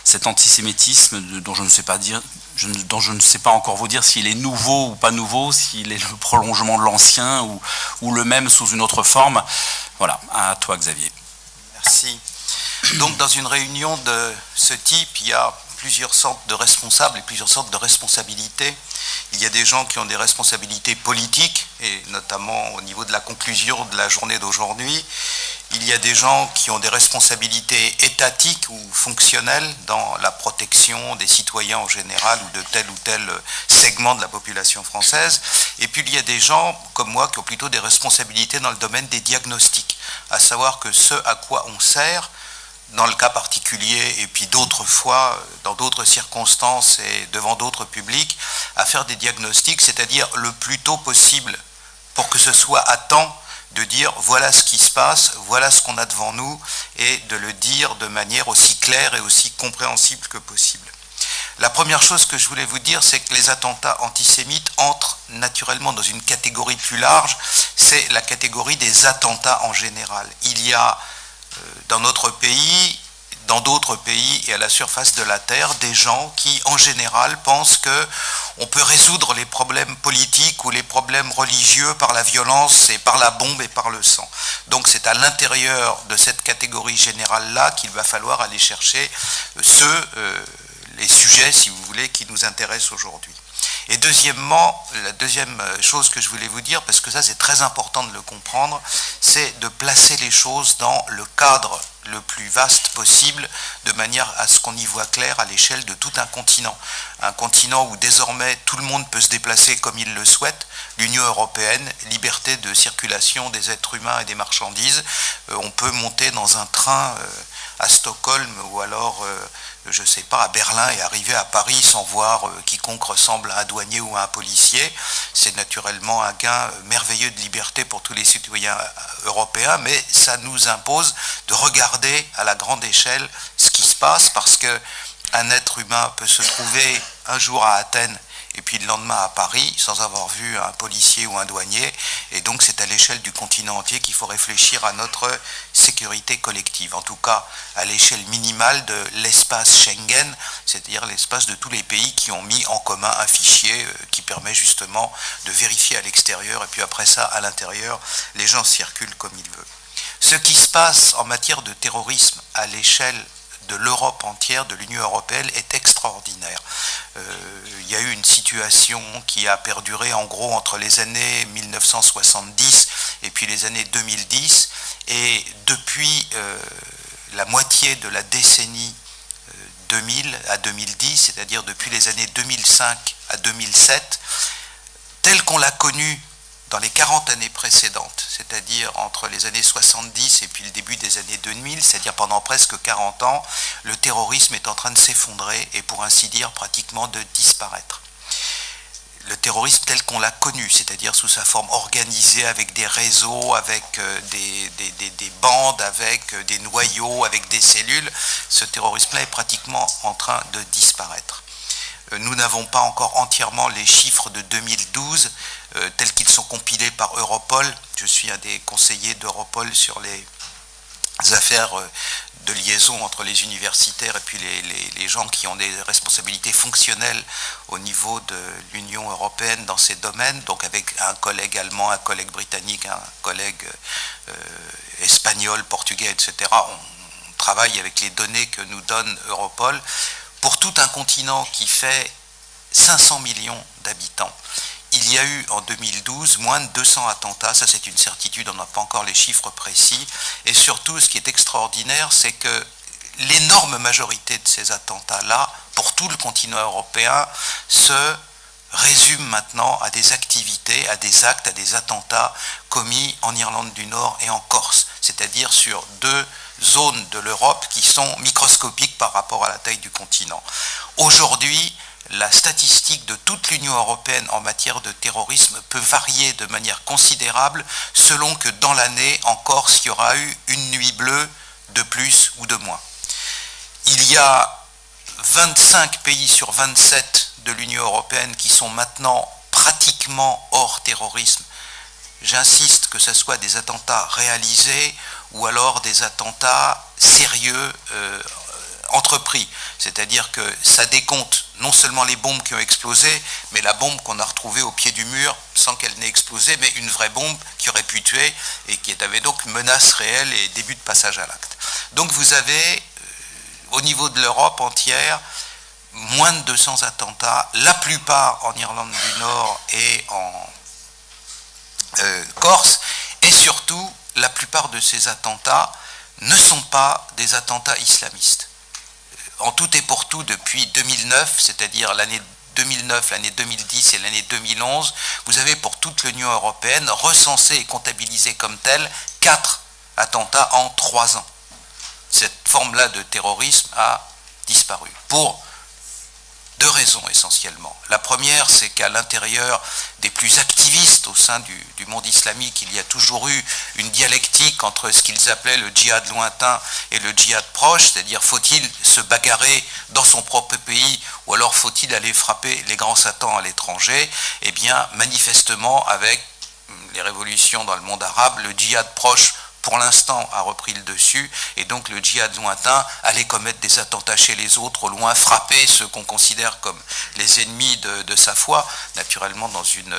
cet antisémitisme dont je ne sais pas dire, dont je ne sais pas encore vous dire s'il est nouveau ou pas nouveau, s'il est le prolongement de l'ancien ou le même sous une autre forme. Voilà, à toi Xavier. Merci. Donc dans une réunion de ce type, il y a plusieurs sortes de responsables et plusieurs sortes de responsabilités. Il y a des gens qui ont des responsabilités politiques, et notamment au niveau de la conclusion de la journée d'aujourd'hui. Il y a des gens qui ont des responsabilités étatiques ou fonctionnelles dans la protection des citoyens en général ou de tel ou tel segment de la population française. Et puis il y a des gens comme moi qui ont plutôt des responsabilités dans le domaine des diagnostics, à savoir que ce à quoi on sert, dans le cas particulier et puis d'autres fois, dans d'autres circonstances et devant d'autres publics, à faire des diagnostics, c'est-à-dire le plus tôt possible pour que ce soit à temps de dire voilà ce qui se passe, voilà ce qu'on a devant nous et de le dire de manière aussi claire et aussi compréhensible que possible. La première chose que je voulais vous dire, c'est que les attentats antisémites entrent naturellement dans une catégorie plus large, c'est la catégorie des attentats en général. Il y a dans notre pays, dans d'autres pays et à la surface de la Terre, des gens qui, en général, pensent qu'on peut résoudre les problèmes politiques ou les problèmes religieux par la violence et par la bombe et par le sang. Donc c'est à l'intérieur de cette catégorie générale-là qu'il va falloir aller chercher les sujets, si vous voulez, qui nous intéressent aujourd'hui. Et deuxièmement, la deuxième chose que je voulais vous dire, parce que ça c'est très important de le comprendre, c'est de placer les choses dans le cadre le plus vaste possible, de manière à ce qu'on y voit clair à l'échelle de tout un continent où désormais tout le monde peut se déplacer comme il le souhaite, l'Union européenne, liberté de circulation des êtres humains et des marchandises, on peut monter dans un train à Stockholm ou alors je ne sais pas, à Berlin et arriver à Paris sans voir quiconque ressemble à un douanier ou à un policier. C'est naturellement un gain merveilleux de liberté pour tous les citoyens européens, mais ça nous impose de regarder à la grande échelle ce qui se passe, parce qu'un être humain peut se trouver un jour à Athènes et puis le lendemain à Paris, sans avoir vu un policier ou un douanier, et donc c'est à l'échelle du continent entier qu'il faut réfléchir à notre sécurité collective, en tout cas à l'échelle minimale de l'espace Schengen, c'est-à-dire l'espace de tous les pays qui ont mis en commun un fichier qui permet justement de vérifier à l'extérieur, et puis après ça, à l'intérieur, les gens circulent comme ils veulent. Ce qui se passe en matière de terrorisme à l'échelle de l'Europe entière, de l'Union européenne, est extraordinaire. Il y a eu une situation qui a perduré en gros entre les années 1970 et puis les années 2010, et depuis la moitié de la décennie 2000 à 2010, c'est-à-dire depuis les années 2005 à 2007, telle qu'on l'a connue dans les 40 années précédentes, c'est-à-dire entre les années 70 et puis le début des années 2000, c'est-à-dire pendant presque 40 ans, le terrorisme est en train de s'effondrer et pour ainsi dire pratiquement de disparaître. Le terrorisme tel qu'on l'a connu, c'est-à-dire sous sa forme organisée avec des réseaux, avec des bandes, avec des noyaux, avec des cellules, ce terrorisme-là est pratiquement en train de disparaître. Nous n'avons pas encore entièrement les chiffres de 2012 tels qu'ils sont compilés par Europol. Je suis un des conseillers d'Europol sur les affaires de liaison entre les universitaires et puis les gens qui ont des responsabilités fonctionnelles au niveau de l'Union européenne dans ces domaines, donc avec un collègue allemand, un collègue britannique, un collègue espagnol, portugais, etc. On travaille avec les données que nous donne Europol pour tout un continent qui fait 500 millions d'habitants. Il y a eu en 2012 moins de 200 attentats, ça c'est une certitude, on n'a pas encore les chiffres précis, et surtout ce qui est extraordinaire, c'est que l'énorme majorité de ces attentats-là, pour tout le continent européen, se résument maintenant à des activités, à des actes, à des attentats commis en Irlande du Nord et en Corse, c'est-à-dire sur deux zones de l'Europe qui sont microscopiques par rapport à la taille du continent. Aujourd'hui, la statistique de toute l'Union européenne en matière de terrorisme peut varier de manière considérable selon que dans l'année, en Corse, il y aura eu une nuit bleue de plus ou de moins. Il y a 25 pays sur 27 de l'Union européenne qui sont maintenant pratiquement hors terrorisme. J'insiste que ce soit des attentats réalisés ou alors des attentats sérieux entrepris. C'est-à-dire que ça décompte non seulement les bombes qui ont explosé, mais la bombe qu'on a retrouvée au pied du mur sans qu'elle n'ait explosé, mais une vraie bombe qui aurait pu tuer et qui avait donc menace réelle et début de passage à l'acte. Donc vous avez, au niveau de l'Europe entière, moins de 200 attentats, la plupart en Irlande du Nord et en Corse, et surtout, la plupart de ces attentats ne sont pas des attentats islamistes. En tout et pour tout, depuis 2009, c'est-à-dire l'année 2009, l'année 2010 et l'année 2011, vous avez pour toute l'Union européenne recensé et comptabilisé comme tel 4 attentats en 3 ans. Cette forme-là de terrorisme a disparu. Pour 2 raisons essentiellement. La première, c'est qu'à l'intérieur des plus activistes au sein du monde islamique, il y a toujours eu une dialectique entre ce qu'ils appelaient le djihad lointain et le djihad proche, c'est-à-dire faut-il se bagarrer dans son propre pays ou alors faut-il aller frapper les grands satans à l'étranger? Eh bien, manifestement, avec les révolutions dans le monde arabe, le djihad proche pour l'instant a repris le dessus, et donc le djihad lointain allait commettre des attentats chez les autres, au loin, frapper ceux qu'on considère comme les ennemis de sa foi, naturellement dans une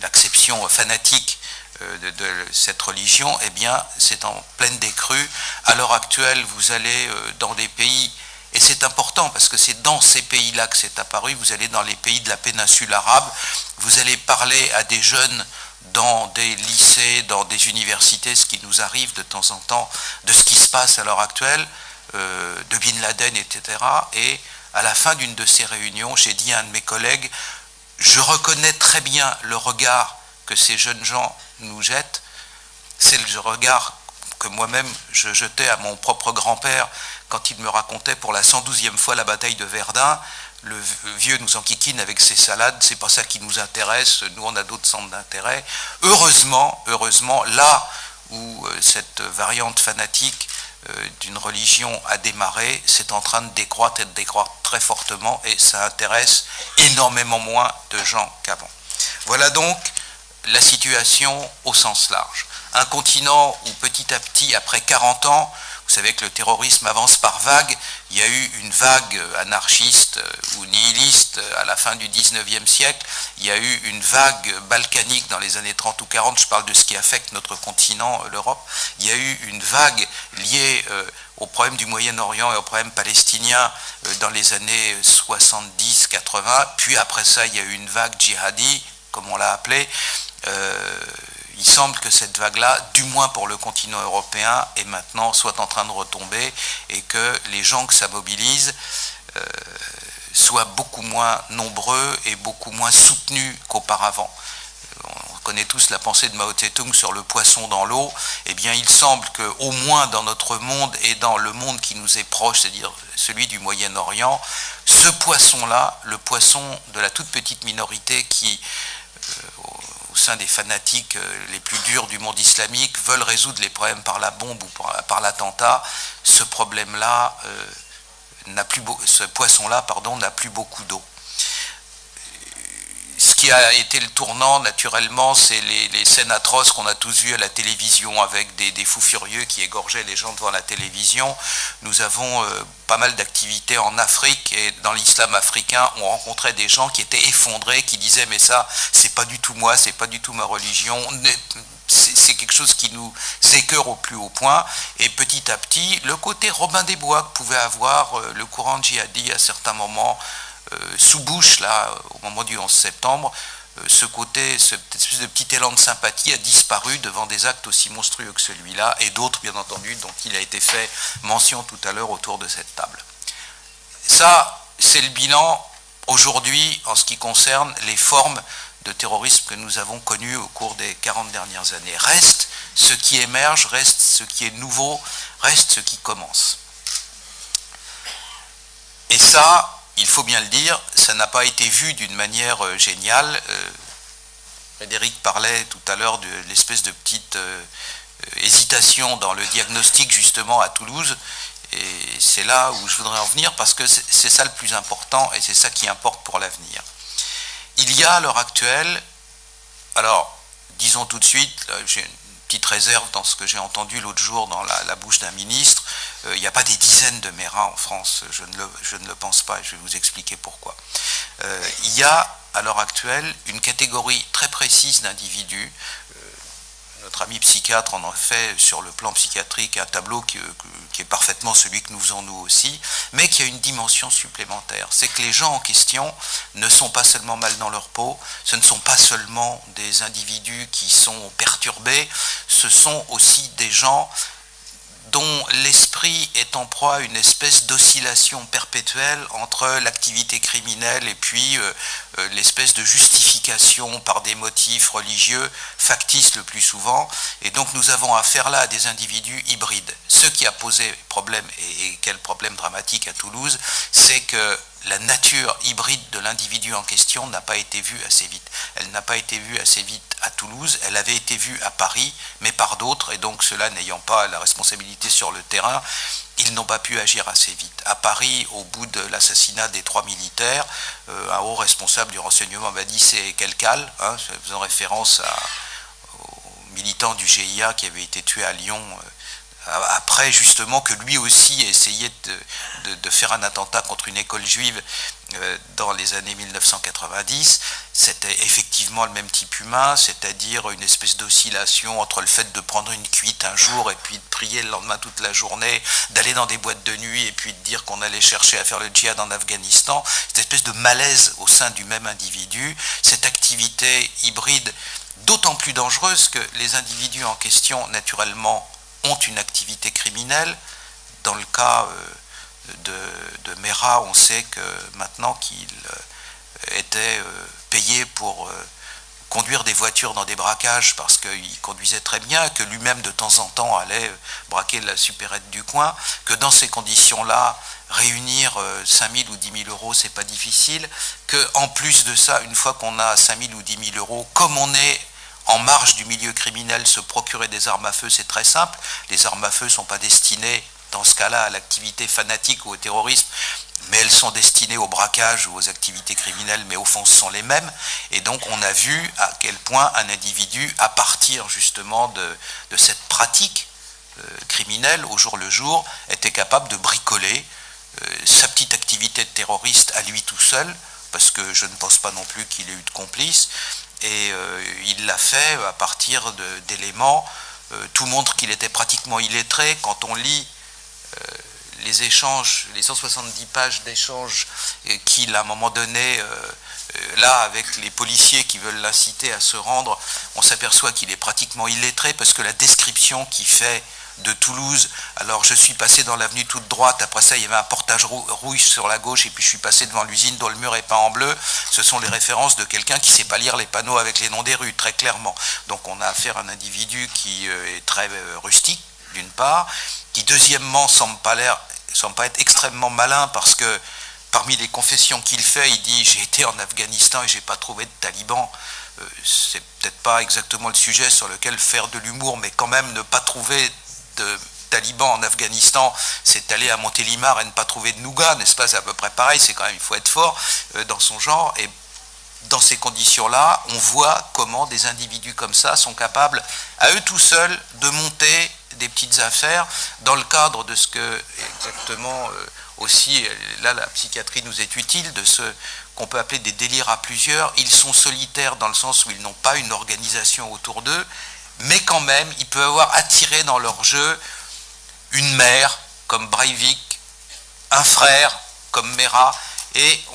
acception fanatique de cette religion. Eh bien, c'est en pleine décrue. À l'heure actuelle, vous allez dans des pays, et c'est important parce que c'est dans ces pays-là que c'est apparu, vous allez dans les pays de la péninsule arabe, vous allez parler à des jeunes dans des lycées, dans des universités, ce qui nous arrive de temps en temps, de ce qui se passe à l'heure actuelle, de Bin Laden, etc. Et à la fin d'une de ces réunions, j'ai dit à un de mes collègues, je reconnais très bien le regard que ces jeunes gens nous jettent, c'est le regard que moi-même je jetais à mon propre grand-père quand il me racontait pour la 112e fois la bataille de Verdun. Le vieux nous enquiquine avec ses salades, c'est pas ça qui nous intéresse, nous on a d'autres centres d'intérêt. Heureusement, là où cette variante fanatique d'une religion a démarré, c'est en train de décroître et de décroître très fortement, et ça intéresse énormément moins de gens qu'avant. Voilà donc la situation au sens large. Un continent où petit à petit, après 40 ans, vous savez que le terrorisme avance par vagues. Il y a eu une vague anarchiste ou nihiliste à la fin du 19e siècle. Il y a eu une vague balkanique dans les années 30 ou 40. Je parle de ce qui affecte notre continent, l'Europe. Il y a eu une vague liée au problème du Moyen-Orient et au problème palestinien dans les années 70-80. Puis après ça, il y a eu une vague djihadi, comme on l'a appelée. Il semble que cette vague-là, du moins pour le continent européen, est maintenant soit en train de retomber et que les gens que ça mobilise soient beaucoup moins nombreux et beaucoup moins soutenus qu'auparavant. On connaît tous la pensée de Mao Tse-tung sur le poisson dans l'eau. Eh bien, il semble qu'au moins dans notre monde et dans le monde qui nous est proche, c'est-à-dire celui du Moyen-Orient, ce poisson-là, le poisson de la toute petite minorité qui au sein des fanatiques les plus durs du monde islamique, veulent résoudre les problèmes par la bombe ou par l'attentat, ce problème-là, ce poisson-là, n'a plus beaucoup d'eau. Ce qui a été le tournant, naturellement, c'est les scènes atroces qu'on a tous vues à la télévision avec des fous furieux qui égorgeaient les gens devant la télévision. Nous avons pas mal d'activités en Afrique, et dans l'islam africain, on rencontrait des gens qui étaient effondrés, qui disaient « mais ça, c'est pas du tout moi, c'est pas du tout ma religion ». C'est quelque chose qui nous écœure au plus haut point. Et petit à petit, le côté Robin des Bois que pouvait avoir le courant djihadi à certains moments, sous Bush, là, au moment du 11 septembre, cette espèce de petit élan de sympathie a disparu devant des actes aussi monstrueux que celui-là, et d'autres, bien entendu, dont il a été fait mention tout à l'heure autour de cette table. Ça, c'est le bilan aujourd'hui en ce qui concerne les formes de terrorisme que nous avons connues au cours des 40 dernières années. Reste ce qui émerge, reste ce qui est nouveau, reste ce qui commence. Et ça, il faut bien le dire, ça n'a pas été vu d'une manière géniale. Frédéric parlait tout à l'heure de l'espèce de petite hésitation dans le diagnostic justement à Toulouse. Et c'est là où je voudrais en venir, parce que c'est ça le plus important et c'est ça qui importe pour l'avenir. Il y a à l'heure actuelle, alors disons tout de suite, j'ai une petite réserve dans ce que j'ai entendu l'autre jour dans la bouche d'un ministre, il n'y a pas des dizaines de MERA en France, je ne le pense pas et je vais vous expliquer pourquoi. Il y a à l'heure actuelle une catégorie très précise d'individus. Notre ami psychiatre en a fait sur le plan psychiatrique un tableau qui est parfaitement celui que nous faisons nous aussi, mais qui a une dimension supplémentaire. C'est que les gens en question ne sont pas seulement mal dans leur peau, ce ne sont pas seulement des individus qui sont perturbés, ce sont aussi des gens dont l'esprit est en proie à une espèce d'oscillation perpétuelle entre l'activité criminelle et puis l'espèce de justification par des motifs religieux, factices le plus souvent. Et donc nous avons affaire là à des individus hybrides. Ce qui a posé problème, et quel problème dramatique à Toulouse, c'est que la nature hybride de l'individu en question n'a pas été vue assez vite. Elle n'a pas été vue assez vite à Toulouse, elle avait été vue à Paris, mais par d'autres, et donc ceux-là n'ayant pas la responsabilité sur le terrain, ils n'ont pas pu agir assez vite. À Paris, au bout de l'assassinat des 3 militaires, un haut responsable du renseignement m'a dit c'est Kelkal, hein, faisant référence aux militants du GIA qui avaient été tués à Lyon, après justement que lui aussi essayait de faire un attentat contre une école juive dans les années 1990, c'était effectivement le même type humain, c'est-à-dire une espèce d'oscillation entre le fait de prendre une cuite un jour et puis de prier le lendemain toute la journée, d'aller dans des boîtes de nuit et puis de dire qu'on allait chercher à faire le djihad en Afghanistan, cette espèce de malaise au sein du même individu, cette activité hybride d'autant plus dangereuse que les individus en question, naturellement, ont une activité criminelle. Dans le cas de Mera, on sait que maintenant qu'il était payé pour conduire des voitures dans des braquages parce qu'il conduisait très bien, que lui-même de temps en temps allait braquer la supérette du coin, que dans ces conditions-là, réunir 5 000 ou 10 000 euros, c'est pas difficile, qu'en plus de ça, une fois qu'on a 5 000 ou 10 000 euros, comme on est en marge du milieu criminel, se procurer des armes à feu, c'est très simple. Les armes à feu ne sont pas destinées, dans ce cas-là, à l'activité fanatique ou au terrorisme, mais elles sont destinées au braquage ou aux activités criminelles, mais au fond, ce sont les mêmes. Et donc, on a vu à quel point un individu, à partir justement de cette pratique criminelle, au jour le jour, était capable de bricoler sa petite activité de terroriste à lui tout seul, parce que je ne pense pas non plus qu'il ait eu de complice. Et il l'a fait à partir d'éléments, tout montre qu'il était pratiquement illettré. Quand on lit les échanges, les 170 pages d'échanges qu'il à un moment donné, là avec les policiers qui veulent l'inciter à se rendre, on s'aperçoit qu'il est pratiquement illettré parce que la description qu'il fait de Toulouse, alors je suis passé dans l'avenue toute droite, après ça il y avait un portage rouge sur la gauche et puis je suis passé devant l'usine dont le mur est peint en bleu, ce sont les références de quelqu'un qui ne sait pas lire les panneaux avec les noms des rues, très clairement. Donc on a affaire à un individu qui est très rustique, d'une part, qui deuxièmement semble pas être extrêmement malin parce que parmi les confessions qu'il fait, il dit j'ai été en Afghanistan et j'ai pas trouvé de talibans. C'est peut-être pas exactement le sujet sur lequel faire de l'humour, mais quand même ne pas trouver de talibans en Afghanistan, c'est aller à Montélimar et ne pas trouver de nougat, n'est-ce pas? C'est à peu près pareil, c'est quand même, il faut être fort dans son genre, et dans ces conditions-là, on voit comment des individus comme ça sont capables, à eux tout seuls, de monter des petites affaires, dans le cadre de ce que, exactement, aussi, là la psychiatrie nous est utile, de ce qu'on peut appeler des délires à plusieurs. Ils sont solitaires dans le sens où ils n'ont pas une organisation autour d'eux, mais quand même, ils peuvent avoir attiré dans leur jeu une mère, comme Breivik, un frère, comme Mera, et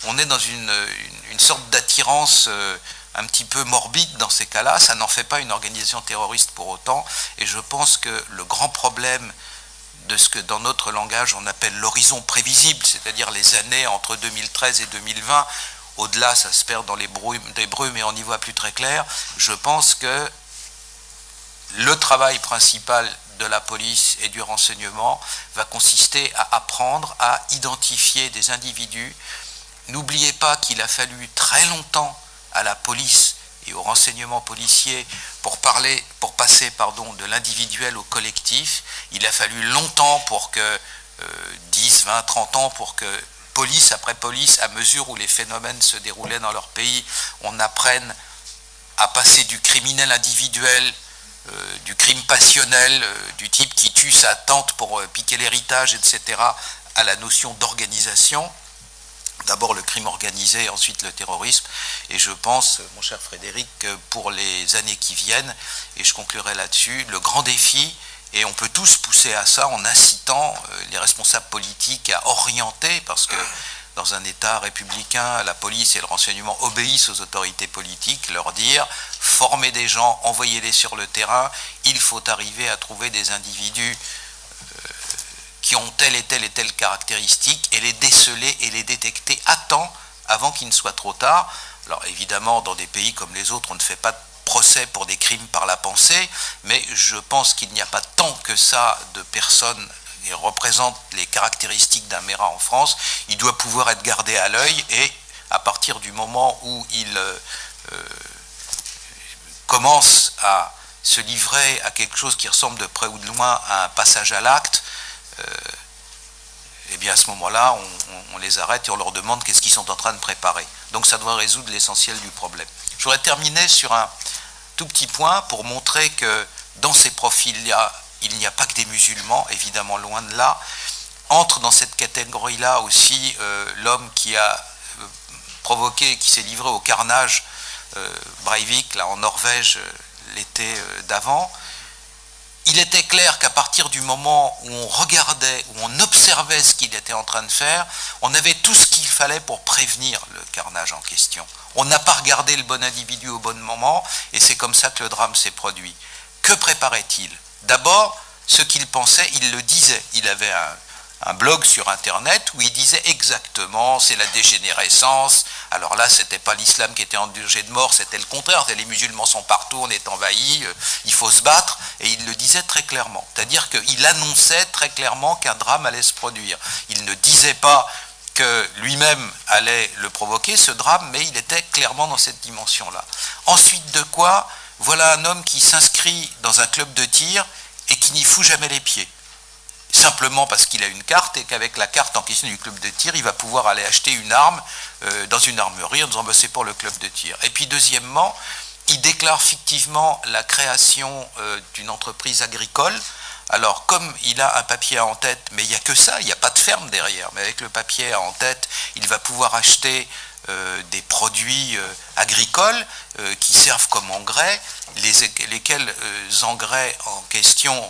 on est dans une sorte d'attirance un petit peu morbide dans ces cas-là. Ça n'en fait pas une organisation terroriste pour autant, et je pense que le grand problème de ce que dans notre langage on appelle l'horizon prévisible, c'est-à-dire les années entre 2013 et 2020, au-delà ça se perd dans les brumes et on y voit plus très clair, je pense que le travail principal de la police et du renseignement va consister à apprendre à identifier des individus. N'oubliez pas qu'il a fallu très longtemps à la police et au renseignement policier pour passer de l'individuel au collectif. Il a fallu longtemps pour que 10, 20, 30 ans pour que police après police, à mesure où les phénomènes se déroulaient dans leur pays, on apprenne à passer du criminel individuel, du crime passionnel, du type qui tue sa tante pour piquer l'héritage, etc., à la notion d'organisation. D'abord le crime organisé, ensuite le terrorisme. Et je pense, mon cher Frédéric, que pour les années qui viennent, et je conclurai là-dessus, le grand défi, et on peut tous pousser à ça en incitant les responsables politiques à orienter, parce que dans un État républicain, la police et le renseignement obéissent aux autorités politiques, leur dire, formez des gens, envoyez-les sur le terrain, il faut arriver à trouver des individus qui ont telle et telle caractéristique, et les déceler et les détecter à temps, avant qu'il ne soit trop tard. Alors évidemment, dans des pays comme les autres, on ne fait pas de procès pour des crimes par la pensée, mais je pense qu'il n'y a pas tant que ça de personnes qui représentent les caractéristiques d'un Meyrat en France. Il doit pouvoir être gardé à l'œil, et à partir du moment où il commence à se livrer à quelque chose qui ressemble de près ou de loin à un passage à l'acte, et bien à ce moment-là, on les arrête et on leur demande qu'est-ce qu'ils sont en train de préparer. Donc ça doit résoudre l'essentiel du problème. Je voudrais terminer sur un tout petit point pour montrer que dans ces profils-là, il n'y a pas que des musulmans, évidemment loin de là. Entre dans cette catégorie-là aussi l'homme qui a provoqué, qui s'est livré au carnage, Breivik, là en Norvège, l'été d'avant. Il était clair qu'à partir du moment où on regardait, où on observait ce qu'il était en train de faire, on avait tout ce qu'il fallait pour prévenir le carnage en question. On n'a pas regardé le bon individu au bon moment, et c'est comme ça que le drame s'est produit. Que préparait-il? D'abord, ce qu'il pensait, il le disait. Il avait un blog sur Internet où il disait exactement, c'est la dégénérescence. Alors là, c'était pas l'islam qui était en danger de mort, c'était le contraire. Les musulmans sont partout, on est envahis, il faut se battre. Et il le disait très clairement. C'est-à-dire qu'il annonçait très clairement qu'un drame allait se produire. Il ne disait pas que lui-même allait le provoquer, ce drame, mais il était clairement dans cette dimension-là. Ensuite de quoi, voilà un homme qui s'inscrit dans un club de tir et qui n'y fout jamais les pieds. Simplement parce qu'il a une carte, et qu'avec la carte en question du club de tir, il va pouvoir aller acheter une arme dans une armerie en disant bah, c'est pour le club de tir. Et puis deuxièmement, il déclare fictivement la création d'une entreprise agricole. Alors comme il a un papier en tête, mais il n'y a que ça, il n'y a pas de ferme derrière, mais avec le papier en tête, il va pouvoir acheter des produits agricoles qui servent comme engrais, lesquels engrais en question,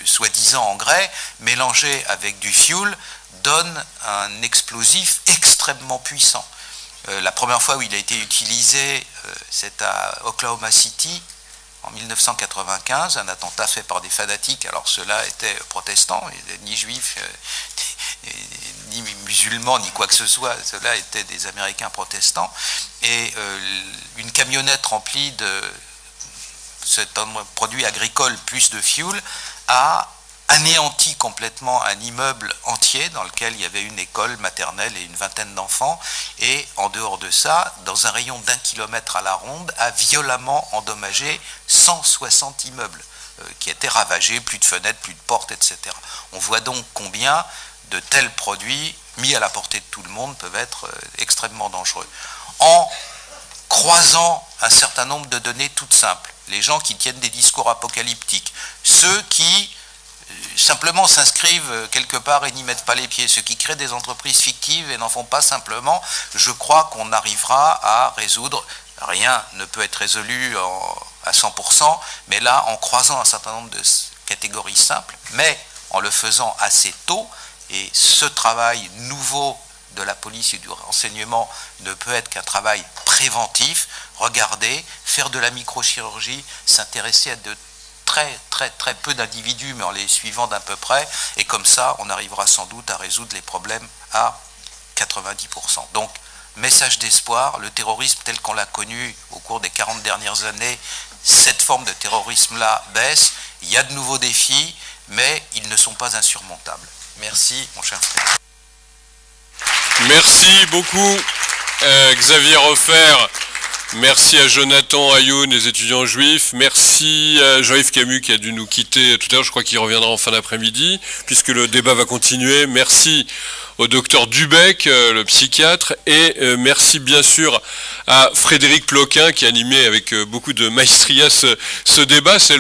soi-disant engrais, mélangés avec du fioul, donnent un explosif extrêmement puissant. La première fois où il a été utilisé, c'est à Oklahoma City, en 1995, un attentat fait par des fanatiques. Alors ceux-là étaient protestants, ni juifs, ni musulmans, ni quoi que ce soit. Ceux-là étaient des Américains protestants. Et une camionnette remplie de ce produit agricole plus de fioul a anéanti complètement un immeuble entier dans lequel il y avait une école maternelle et une vingtaine d'enfants, et en dehors de ça, dans un rayon d'1 kilomètre à la ronde, a violemment endommagé 160 immeubles qui étaient ravagés, plus de fenêtres, plus de portes, etc. On voit donc combien de tels produits mis à la portée de tout le monde peuvent être extrêmement dangereux. En croisant un certain nombre de données toutes simples, les gens qui tiennent des discours apocalyptiques, ceux qui simplement s'inscrivent quelque part et n'y mettent pas les pieds, ceux qui créent des entreprises fictives et n'en font pas simplement, je crois qu'on arrivera à résoudre. Rien ne peut être résolu à 100%, mais là, en croisant un certain nombre de catégories simples, mais en le faisant assez tôt, et ce travail nouveau de la police et du renseignement ne peut être qu'un travail préventif, regarder, faire de la microchirurgie, s'intéresser à de très peu d'individus, mais en les suivant d'un peu près, et comme ça, on arrivera sans doute à résoudre les problèmes à 90%. Donc, message d'espoir, le terrorisme tel qu'on l'a connu au cours des 40 dernières années, cette forme de terrorisme-là baisse, il y a de nouveaux défis, mais ils ne sont pas insurmontables. Merci, mon cher frère. Merci beaucoup, Xavier Hofer, Merci à Jonathan Ayoun, les étudiants juifs. Merci à Jean-Yves Camus qui a dû nous quitter tout à l'heure. Je crois qu'il reviendra en fin d'après-midi, puisque le débat va continuer. Merci au docteur Dubec, le psychiatre. Et merci bien sûr à Frédéric Ploquin qui a animé avec beaucoup de maestria ce débat.